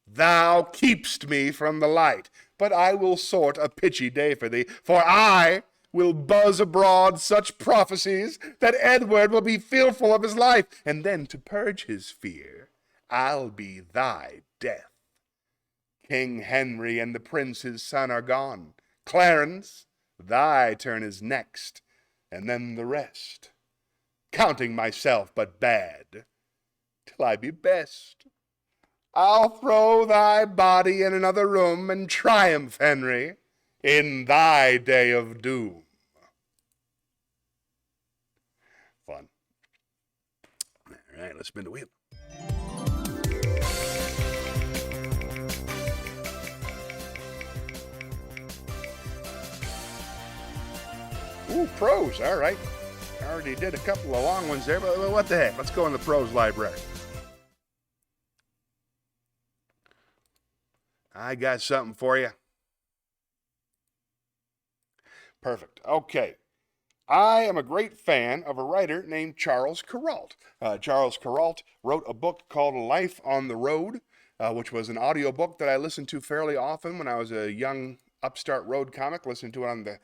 S1: Thou keep'st me from the light, but I will sort a pitchy day for thee, for I will buzz abroad such prophecies that Edward will be fearful of his life, and then to purge his fear, I'll be thy death. King Henry and the prince his son are gone. Clarence, thy turn is next, and then the rest, counting myself but bad, till I be best. I'll throw thy body in another room and triumph, Henry, in thy day of doom. Fun. All right, let's spin the wheel. Ooh, prose, all right. I already did a couple of long ones there, but what the heck? Let's go in the prose library. I got something for you. Perfect. Okay. I am a great fan of a writer named Charles Kuralt. Charles Kuralt wrote a book called Life on the Road, which was an audiobook that I listened to fairly often when I was a young upstart road comic, listened to it on the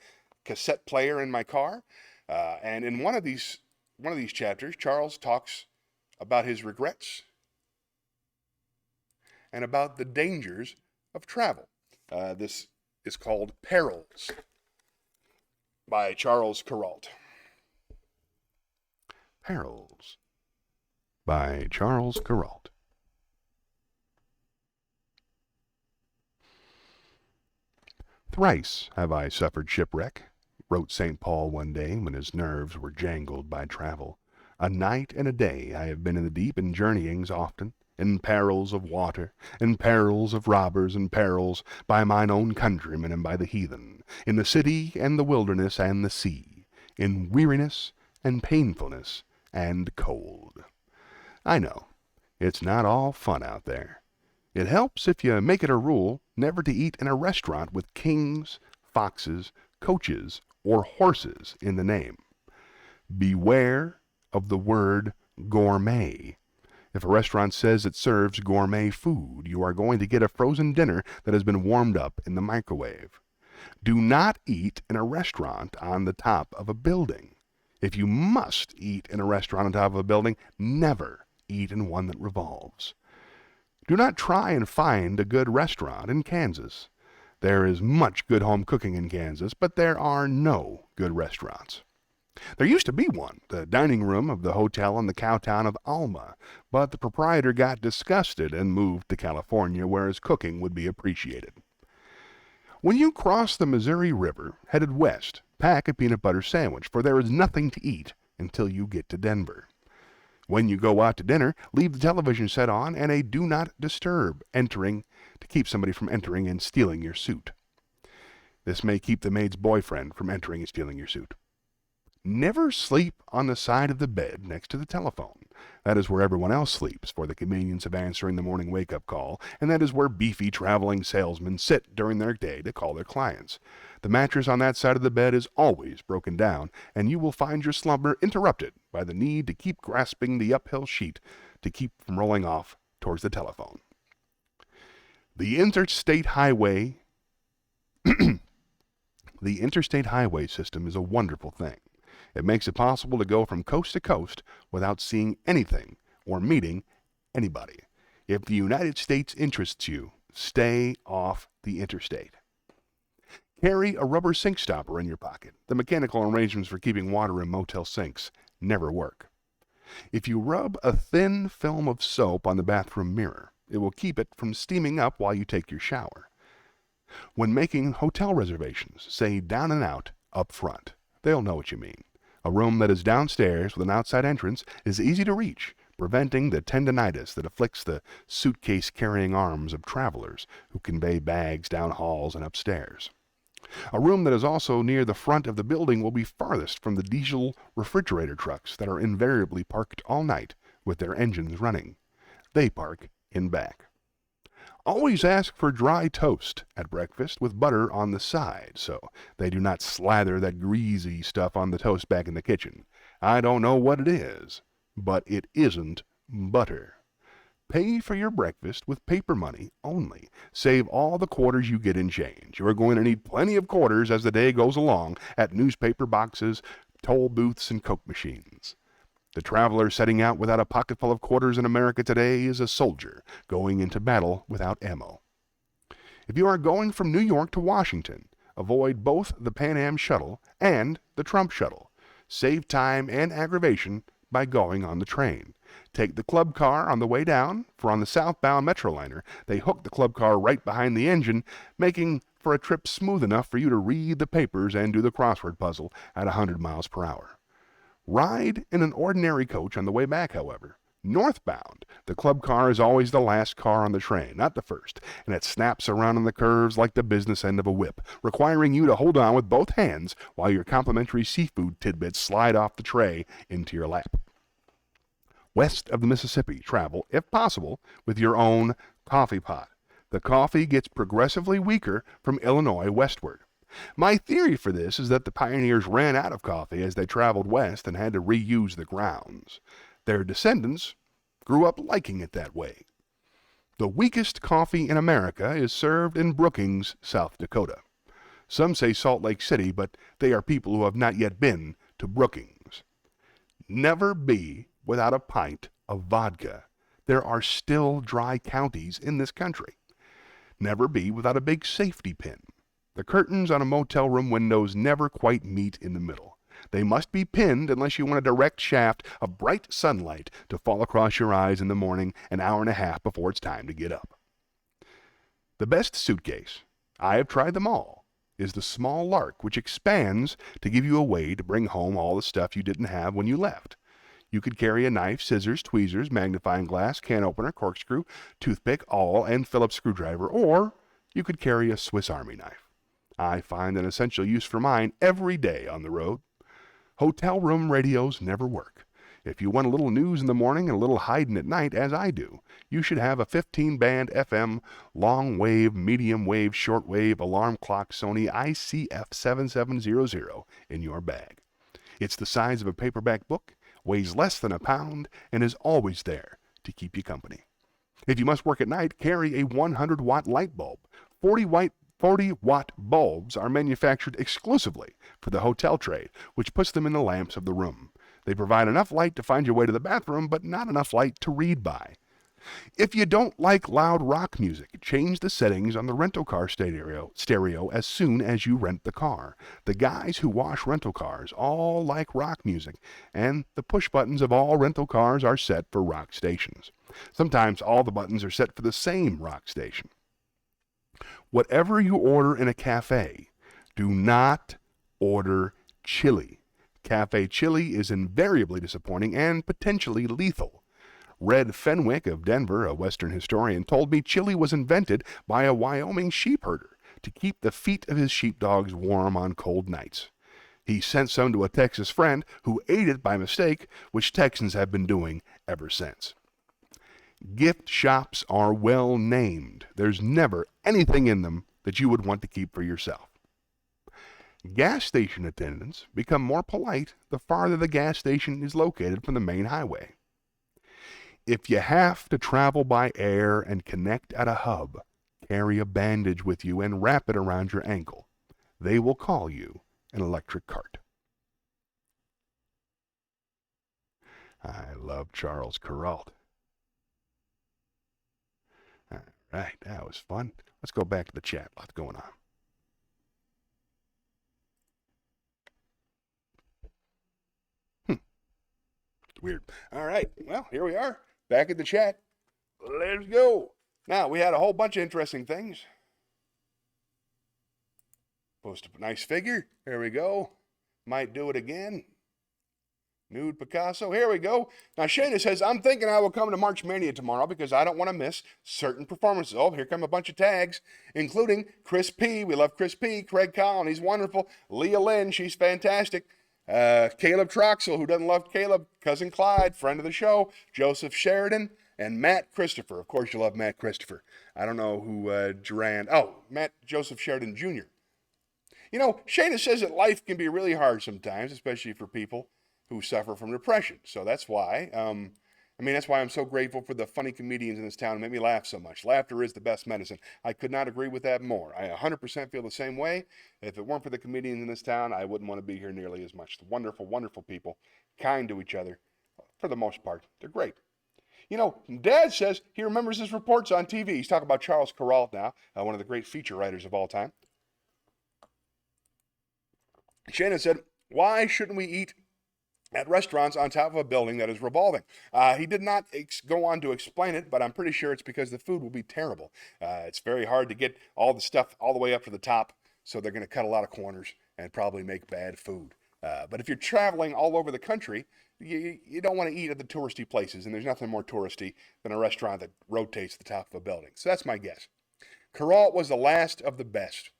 S1: cassette player in my car. And in one of these chapters, Charles talks about his regrets and about the dangers of travel. This is called Perils by Charles Kuralt. Perils by Charles Kuralt. "Thrice have I suffered shipwreck," wrote St. Paul one day when his nerves were jangled by travel. "A night and a day I have been in the deep, in journeyings often, in perils of water, in perils of robbers, and perils by mine own countrymen and by the heathen, in the city and the wilderness and the sea, in weariness and painfulness and cold." I know, it's not all fun out there. It helps if you make it a rule never to eat in a restaurant with kings, foxes, coaches, or horses in the name. Beware of the word gourmet. If a restaurant says it serves gourmet food, you are going to get a frozen dinner that has been warmed up in the microwave. Do not eat in a restaurant on the top of a building. If you must eat in a restaurant on top of a building, never eat in one that revolves. Do not try and find a good restaurant in Kansas. There is much good home cooking in Kansas, but there are no good restaurants. There used to be one, the dining room of the hotel in the cow town of Alma, but the proprietor got disgusted and moved to California, where his cooking would be appreciated. When you cross the Missouri River, headed west, pack a peanut butter sandwich, for there is nothing to eat until you get to Denver. When you go out to dinner, leave the television set on and a do not disturb entering to keep somebody from entering and stealing your suit. This may keep the maid's boyfriend from entering and stealing your suit. Never sleep on the side of the bed next to the telephone. That is where everyone else sleeps for the convenience of answering the morning wake-up call, and that is where beefy traveling salesmen sit during their day to call their clients. The mattress on that side of the bed is always broken down, and you will find your slumber interrupted by the need to keep grasping the uphill sheet to keep from rolling off towards the telephone. The interstate highway system is a wonderful thing. It makes it possible to go from coast to coast without seeing anything or meeting anybody. If the United States interests you, stay off the interstate. Carry a rubber sink stopper in your pocket. The mechanical arrangements for keeping water in motel sinks never work. If you rub a thin film of soap on the bathroom mirror, it will keep it from steaming up while you take your shower. When making hotel reservations, say down and out up front. They'll know what you mean. A room that is downstairs with an outside entrance is easy to reach, preventing the tendinitis that afflicts the suitcase-carrying arms of travelers who convey bags down halls and upstairs. A room that is also near the front of the building will be farthest from the diesel refrigerator trucks that are invariably parked all night with their engines running. They park in back. Always ask for dry toast at breakfast with butter on the side, so they do not slather that greasy stuff on the toast back in the kitchen. I don't know what it is, but it isn't butter. Pay for your breakfast with paper money only. Save all the quarters you get in change. You are going to need plenty of quarters as the day goes along at newspaper boxes, toll booths, and Coke machines. The traveler setting out without a pocketful of quarters in America today is a soldier going into battle without ammo. If you are going from New York to Washington, avoid both the Pan Am shuttle and the Trump shuttle. Save time and aggravation by going on the train. Take the club car on the way down, for on the southbound Metroliner, they hook the club car right behind the engine, making for a trip smooth enough for you to read the papers and do the crossword puzzle at 100 miles per hour. Ride in an ordinary coach on the way back, however. Northbound, the club car is always the last car on the train, not the first, and it snaps around in the curves like the business end of a whip, requiring you to hold on with both hands while your complimentary seafood tidbits slide off the tray into your lap. West of the Mississippi, travel, if possible, with your own coffee pot. The coffee gets progressively weaker from Illinois westward. My theory for this is that the pioneers ran out of coffee as they traveled west and had to reuse the grounds. Their descendants grew up liking it that way. The weakest coffee in America is served in Brookings, South Dakota. Some say Salt Lake City, but they are people who have not yet been to Brookings. Never be without a pint of vodka. There are still dry counties in this country. Never be without a big safety pin. The curtains on a motel room windows never quite meet in the middle. They must be pinned unless you want a direct shaft of bright sunlight to fall across your eyes in the morning an hour and a half before it's time to get up. The best suitcase. I have tried them all. is the small lark, which expands to give you a way to bring home all the stuff you didn't have when you left. You could carry a knife, scissors, tweezers, magnifying glass, can opener, corkscrew, toothpick, awl, and Phillips screwdriver, or you could carry a Swiss Army knife. I find an essential use for mine every day on the road. Hotel room radios never work. If you want a little news in the morning and a little hiding at night, as I do, you should have a 15-band FM, long wave, medium wave, short wave, alarm clock Sony ICF 7700 in your bag. It's the size of a paperback book, weighs less than a pound, and is always there to keep you company. If you must work at night, carry a 100-watt light bulb. 40-watt bulbs are manufactured exclusively for the hotel trade, which puts them in the lamps of the room. They provide enough light to find your way to the bathroom, but not enough light to read by. If you don't like loud rock music, change the settings on the rental car stereo as soon as you rent the car. The guys who wash rental cars all like rock music, and the push buttons of all rental cars are set for rock stations. Sometimes all the buttons are set for the same rock station. Whatever you order in a cafe, do not order chili. Cafe chili is invariably disappointing and potentially lethal. Red Fenwick of Denver, a Western historian, told me chili was invented by a Wyoming sheep herder to keep the feet of his sheepdogs warm on cold nights. He sent some to a Texas friend who ate it by mistake, which Texans have been doing ever since. Gift shops are well named. There's never anything in them that you would want to keep for yourself. Gas station attendants become more polite the farther the gas station is located from the main highway. If you have to travel by air and connect at a hub, carry a bandage with you and wrap it around your ankle. They will call you an electric cart. I love Charles Kuralt. All right, that was fun. Let's go back to the chat. Lots going on. Weird. All right. Well, here we are. Back at the chat. Let's go. Now, we had a whole bunch of interesting things. Posted a nice figure. There we go. Might do it again. Nude Picasso. Here we go. Now, Shayna says, I'm thinking I will come to March Mania tomorrow because I don't want to miss certain performances. Oh, here come a bunch of tags, including Chris P. We love Chris P. Craig Collin. He's wonderful. Leah Lynn. She's fantastic. Caleb Troxel, who doesn't love Caleb, Cousin Clyde, friend of the show, Joseph Sheridan, and Matt Christopher. Of course, you love Matt Christopher. I don't know who Duran. Oh, Matt Joseph Sheridan Jr. You know, Shayna says that life can be really hard sometimes, especially for people who suffer from depression. So that's why. That's why I'm so grateful for the funny comedians in this town who make me laugh so much. Laughter is the best medicine. I could not agree with that more. I 100% feel the same way. If it weren't for the comedians in this town, I wouldn't want to be here nearly as much. Wonderful, wonderful people, kind to each other, for the most part. They're great. You know, Dad says he remembers his reports on TV. He's talking about Charles Kuralt now, one of the great feature writers of all time. Shannon said, why shouldn't we eat at restaurants on top of a building that is revolving? He did not go on to explain it, but I'm pretty sure it's because the food will be terrible. It's very hard to get all the stuff all the way up to the top, so they're going to cut a lot of corners and probably make bad food. But if you're traveling all over the country, you don't want to eat at the touristy places, and there's nothing more touristy than a restaurant that rotates the top of a building. So that's my guess. Kuralt was the last of the best.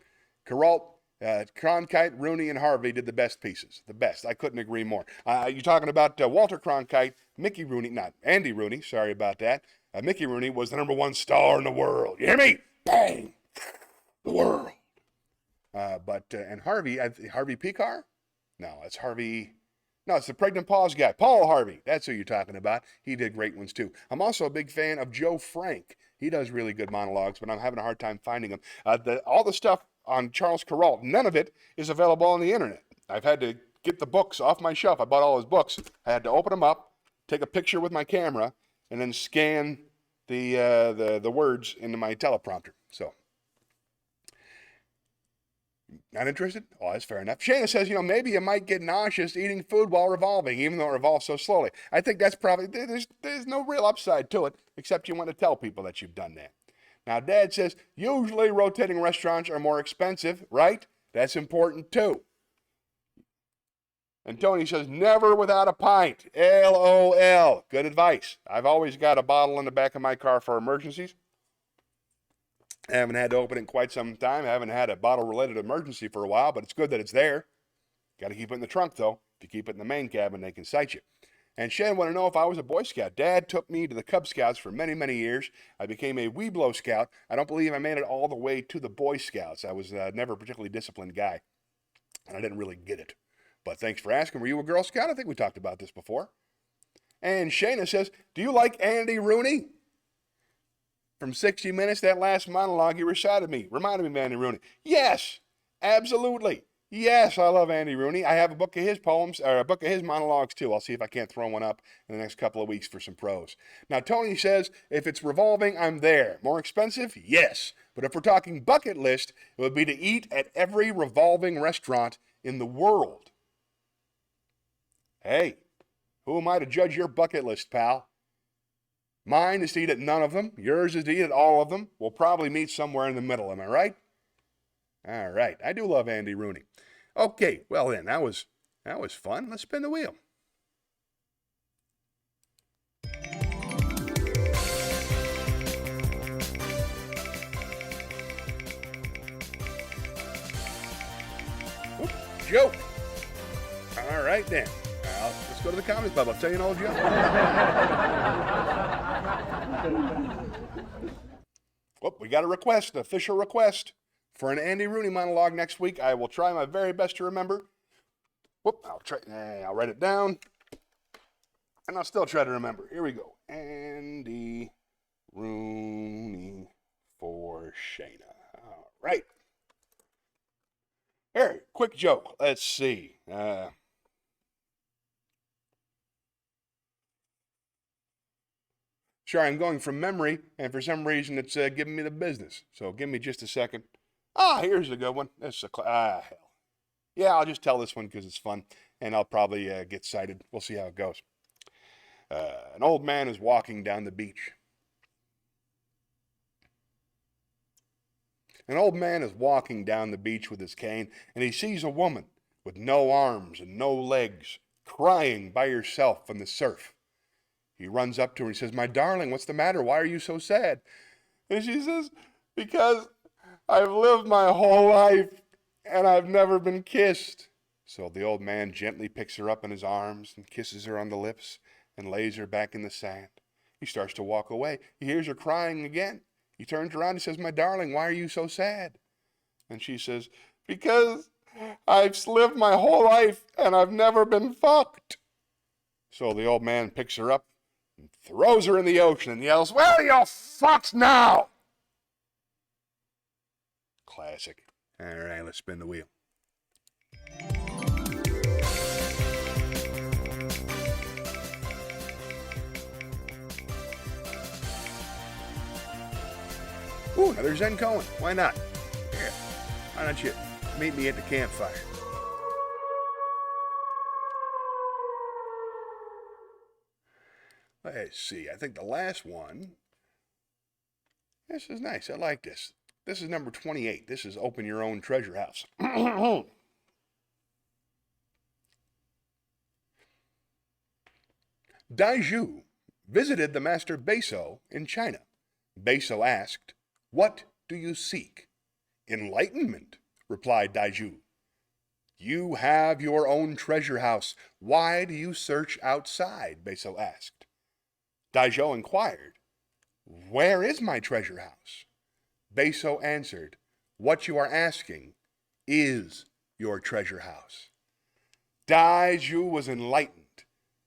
S1: Kuralt, Cronkite, Rooney, and Harvey did the best pieces. The best. I couldn't agree more. You're talking about Walter Cronkite, Mickey Rooney, not Andy Rooney, sorry about that. Mickey Rooney was the #1 star in the world. You hear me? Bang! The world. And Harvey, Harvey Picar? No, it's Harvey. No, it's the pregnant pause guy. Paul Harvey. That's who you're talking about. He did great ones too. I'm also a big fan of Joe Frank. He does really good monologues, but I'm having a hard time finding them. All the stuff on Charles Kuralt, none of it is available on the internet. I've had to get the books off my shelf. I bought all his books. I had to open them up, take a picture with my camera, and then scan the words into my teleprompter. So, not interested? Oh, that's fair enough. Shayna says, maybe you might get nauseous eating food while revolving, even though it revolves so slowly. I think that's probably, there's no real upside to it, except you want to tell people that you've done that. Now, Dad says, usually rotating restaurants are more expensive, right? That's important too. And Tony says, never without a pint. LOL. Good advice. I've always got a bottle in the back of my car for emergencies. I haven't had to open it in quite some time. I haven't had a bottle-related emergency for a while, but it's good that it's there. Got to keep it in the trunk, though. If you keep it in the main cabin, they can cite you. And Shannon wanted to know if I was a Boy Scout. Dad took me to the Cub Scouts for many, many years. I became a Weeblo Scout. I don't believe I made it all the way to the Boy Scouts. I was never a particularly disciplined guy, and I didn't really get it. But thanks for asking. Were you a Girl Scout? I think we talked about this before. And Shayna says, do you like Andy Rooney? From 60 Minutes, that last monologue he reminded me of Andy Rooney. Yes, absolutely. Yes, I love Andy Rooney. I have a book of his poems, or a book of his monologues too. I'll see if I can't throw one up in the next couple of weeks for some prose. Now, Tony says, if it's revolving, I'm there. More expensive? Yes. But if we're talking bucket list, it would be to eat at every revolving restaurant in the world. Hey, who am I to judge your bucket list, pal? Mine is to eat at none of them. Yours is to eat at all of them. We'll probably meet somewhere in the middle. Am I right? All right. I do love Andy Rooney. Okay. Well then, that was fun. Let's spin the wheel. Whoop, joke. All right then. Let's go to the Comedy Club. I'll tell you an old joke. Whoop, we got a request, an official request for an Andy Rooney monologue next week. I will try my very best to remember. Whoop, I'll write it down. And I'll still try to remember. Here we go. Andy Rooney for Shayna. All right. Here, quick joke. Let's see. Sure, I'm going from memory, and for some reason it's giving me the business. So give me just a second. Here's a good one. This is hell. Yeah, I'll just tell this one because it's fun, and I'll probably get cited. We'll see how it goes. An old man is walking down the beach. An old man is walking down the beach with his cane, and he sees a woman with no arms and no legs, crying by herself in the surf. He runs up to her and says, my darling, what's the matter? Why are you so sad? And she says, because I've lived my whole life and I've never been kissed. So the old man gently picks her up in his arms and kisses her on the lips and lays her back in the sand. He starts to walk away. He hears her crying again. He turns around and says, my darling, why are you so sad? And she says, because I've lived my whole life and I've never been fucked. So the old man picks her up, throws her in the ocean and yells, well, you're fucked now. Classic. All right, let's spin the wheel. Ooh, another Zen Cohen. Why not? Here, why don't you meet me at the campfire? Let's see. I think the last one. This is nice. I like this. This is number 28. This is Open Your Own Treasure House. Daiju visited the master Beso in China. Beso asked, what do you seek? Enlightenment, replied Daiju. You have your own treasure house. Why do you search outside? Beso asked. Daiju inquired, where is my treasure house? Beso answered, what you are asking is your treasure house. Daiju was enlightened.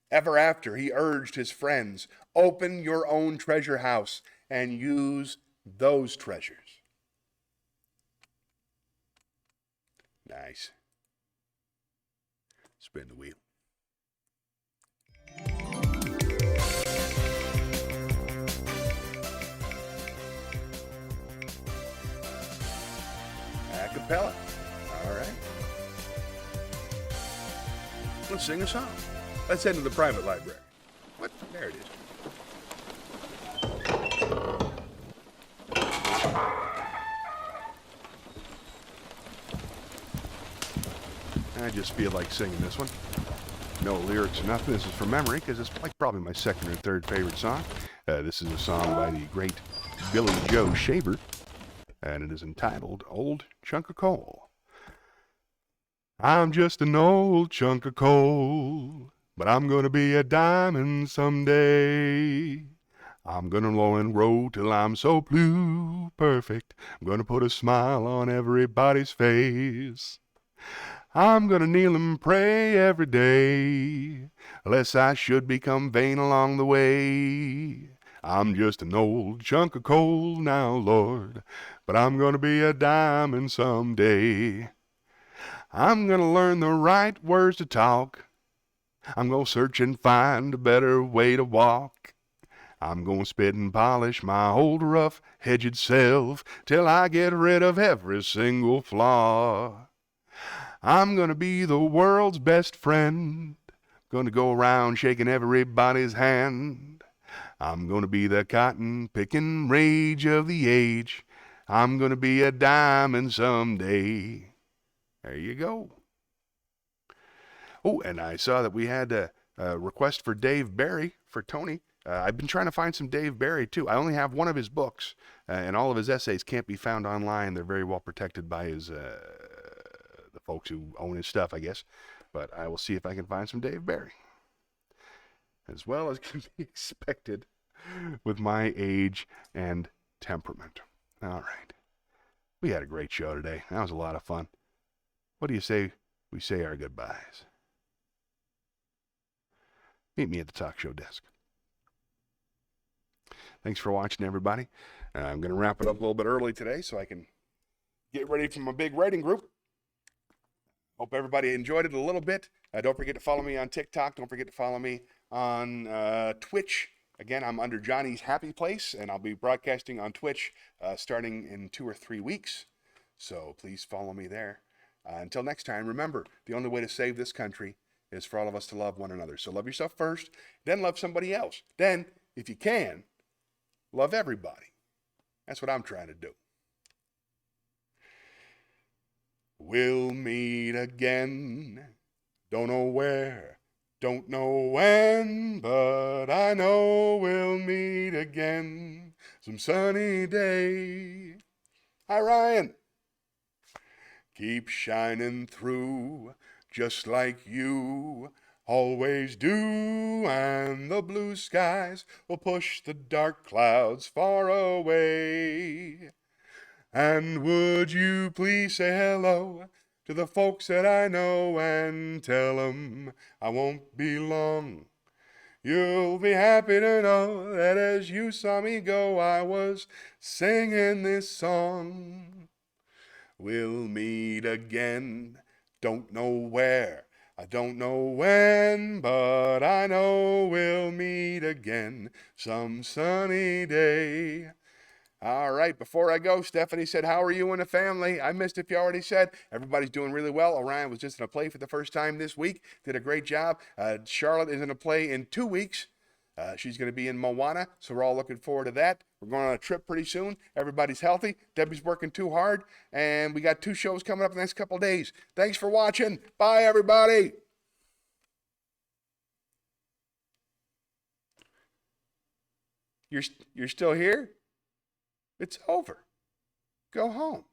S1: Ever after, he urged his friends, open your own treasure house and use those treasures. Nice. Spin the wheel. Acapella. All right. Let's sing a song. Let's head to the private library. What? There it is. I just feel like singing this one. No lyrics or nothing. This is from memory because it's like probably my second or third favorite song. This is a song by the great Billy Joe Shaver, and it is entitled Old Chunk of Coal. I'm just an old chunk of coal, but I'm gonna be a diamond someday. I'm gonna roll and roll till I'm so blue perfect. I'm gonna put a smile on everybody's face. I'm gonna kneel and pray every day, lest I should become vain along the way. I'm just an old chunk of coal now, Lord, but I'm gonna be a diamond someday. I'm gonna learn the right words to talk. I'm gonna search and find a better way to walk. I'm gonna spit and polish my old rough-edged self till I get rid of every single flaw. I'm gonna be the world's best friend. Gonna go around shaking everybody's hand. I'm gonna be the cotton-picking rage of the age. I'm gonna be a diamond someday. There you go. Oh, and I saw that we had a request for Dave Barry for Tony. I've been trying to find some Dave Barry too. I only have one of his books, and all of his essays can't be found online. They're very well protected by his the folks who own his stuff, I guess. But I will see if I can find some Dave Barry, as well as can be expected with my age and temperament. All right, we had a great show today. That was a lot of fun. What do you say we say our goodbyes? Meet me at the talk show desk. Thanks for watching, everybody. I'm going to wrap it up a little bit early today so I can get ready for my big writing group. Hope everybody enjoyed it a little bit. Don't forget to follow me on TikTok. Don't forget to follow me on Twitch. Again, I'm under Johnny's Happy Place, and I'll be broadcasting on Twitch starting in 2 or 3 weeks. So please follow me there. Until next time, remember, the only way to save this country is for all of us to love one another. So love yourself first, then love somebody else. Then, if you can, love everybody. That's what I'm trying to do. We'll meet again. Don't know where, don't know when, but I know we'll meet again some sunny day. Hi, Ryan. Keep shining through just like you always do, and the blue skies will push the dark clouds far away. And would you please say hello to the folks that I know and tell 'em I won't be long. You'll be happy to know that as you saw me go, I was singing this song. We'll meet again, don't know where, I don't know when, but I know we'll meet again some sunny day. All right, before I go, Stephanie said, how are you and the family? I missed if you already said. Everybody's doing really well. Orion was just in a play for the first time this week. Did a great job. Charlotte is in a play in 2 weeks. She's going to be in Moana, so we're all looking forward to that. We're going on a trip pretty soon. Everybody's healthy. Debbie's working too hard, and we got 2 shows coming up in the next couple of days. Thanks for watching. Bye, everybody. You're still here? It's over. Go home.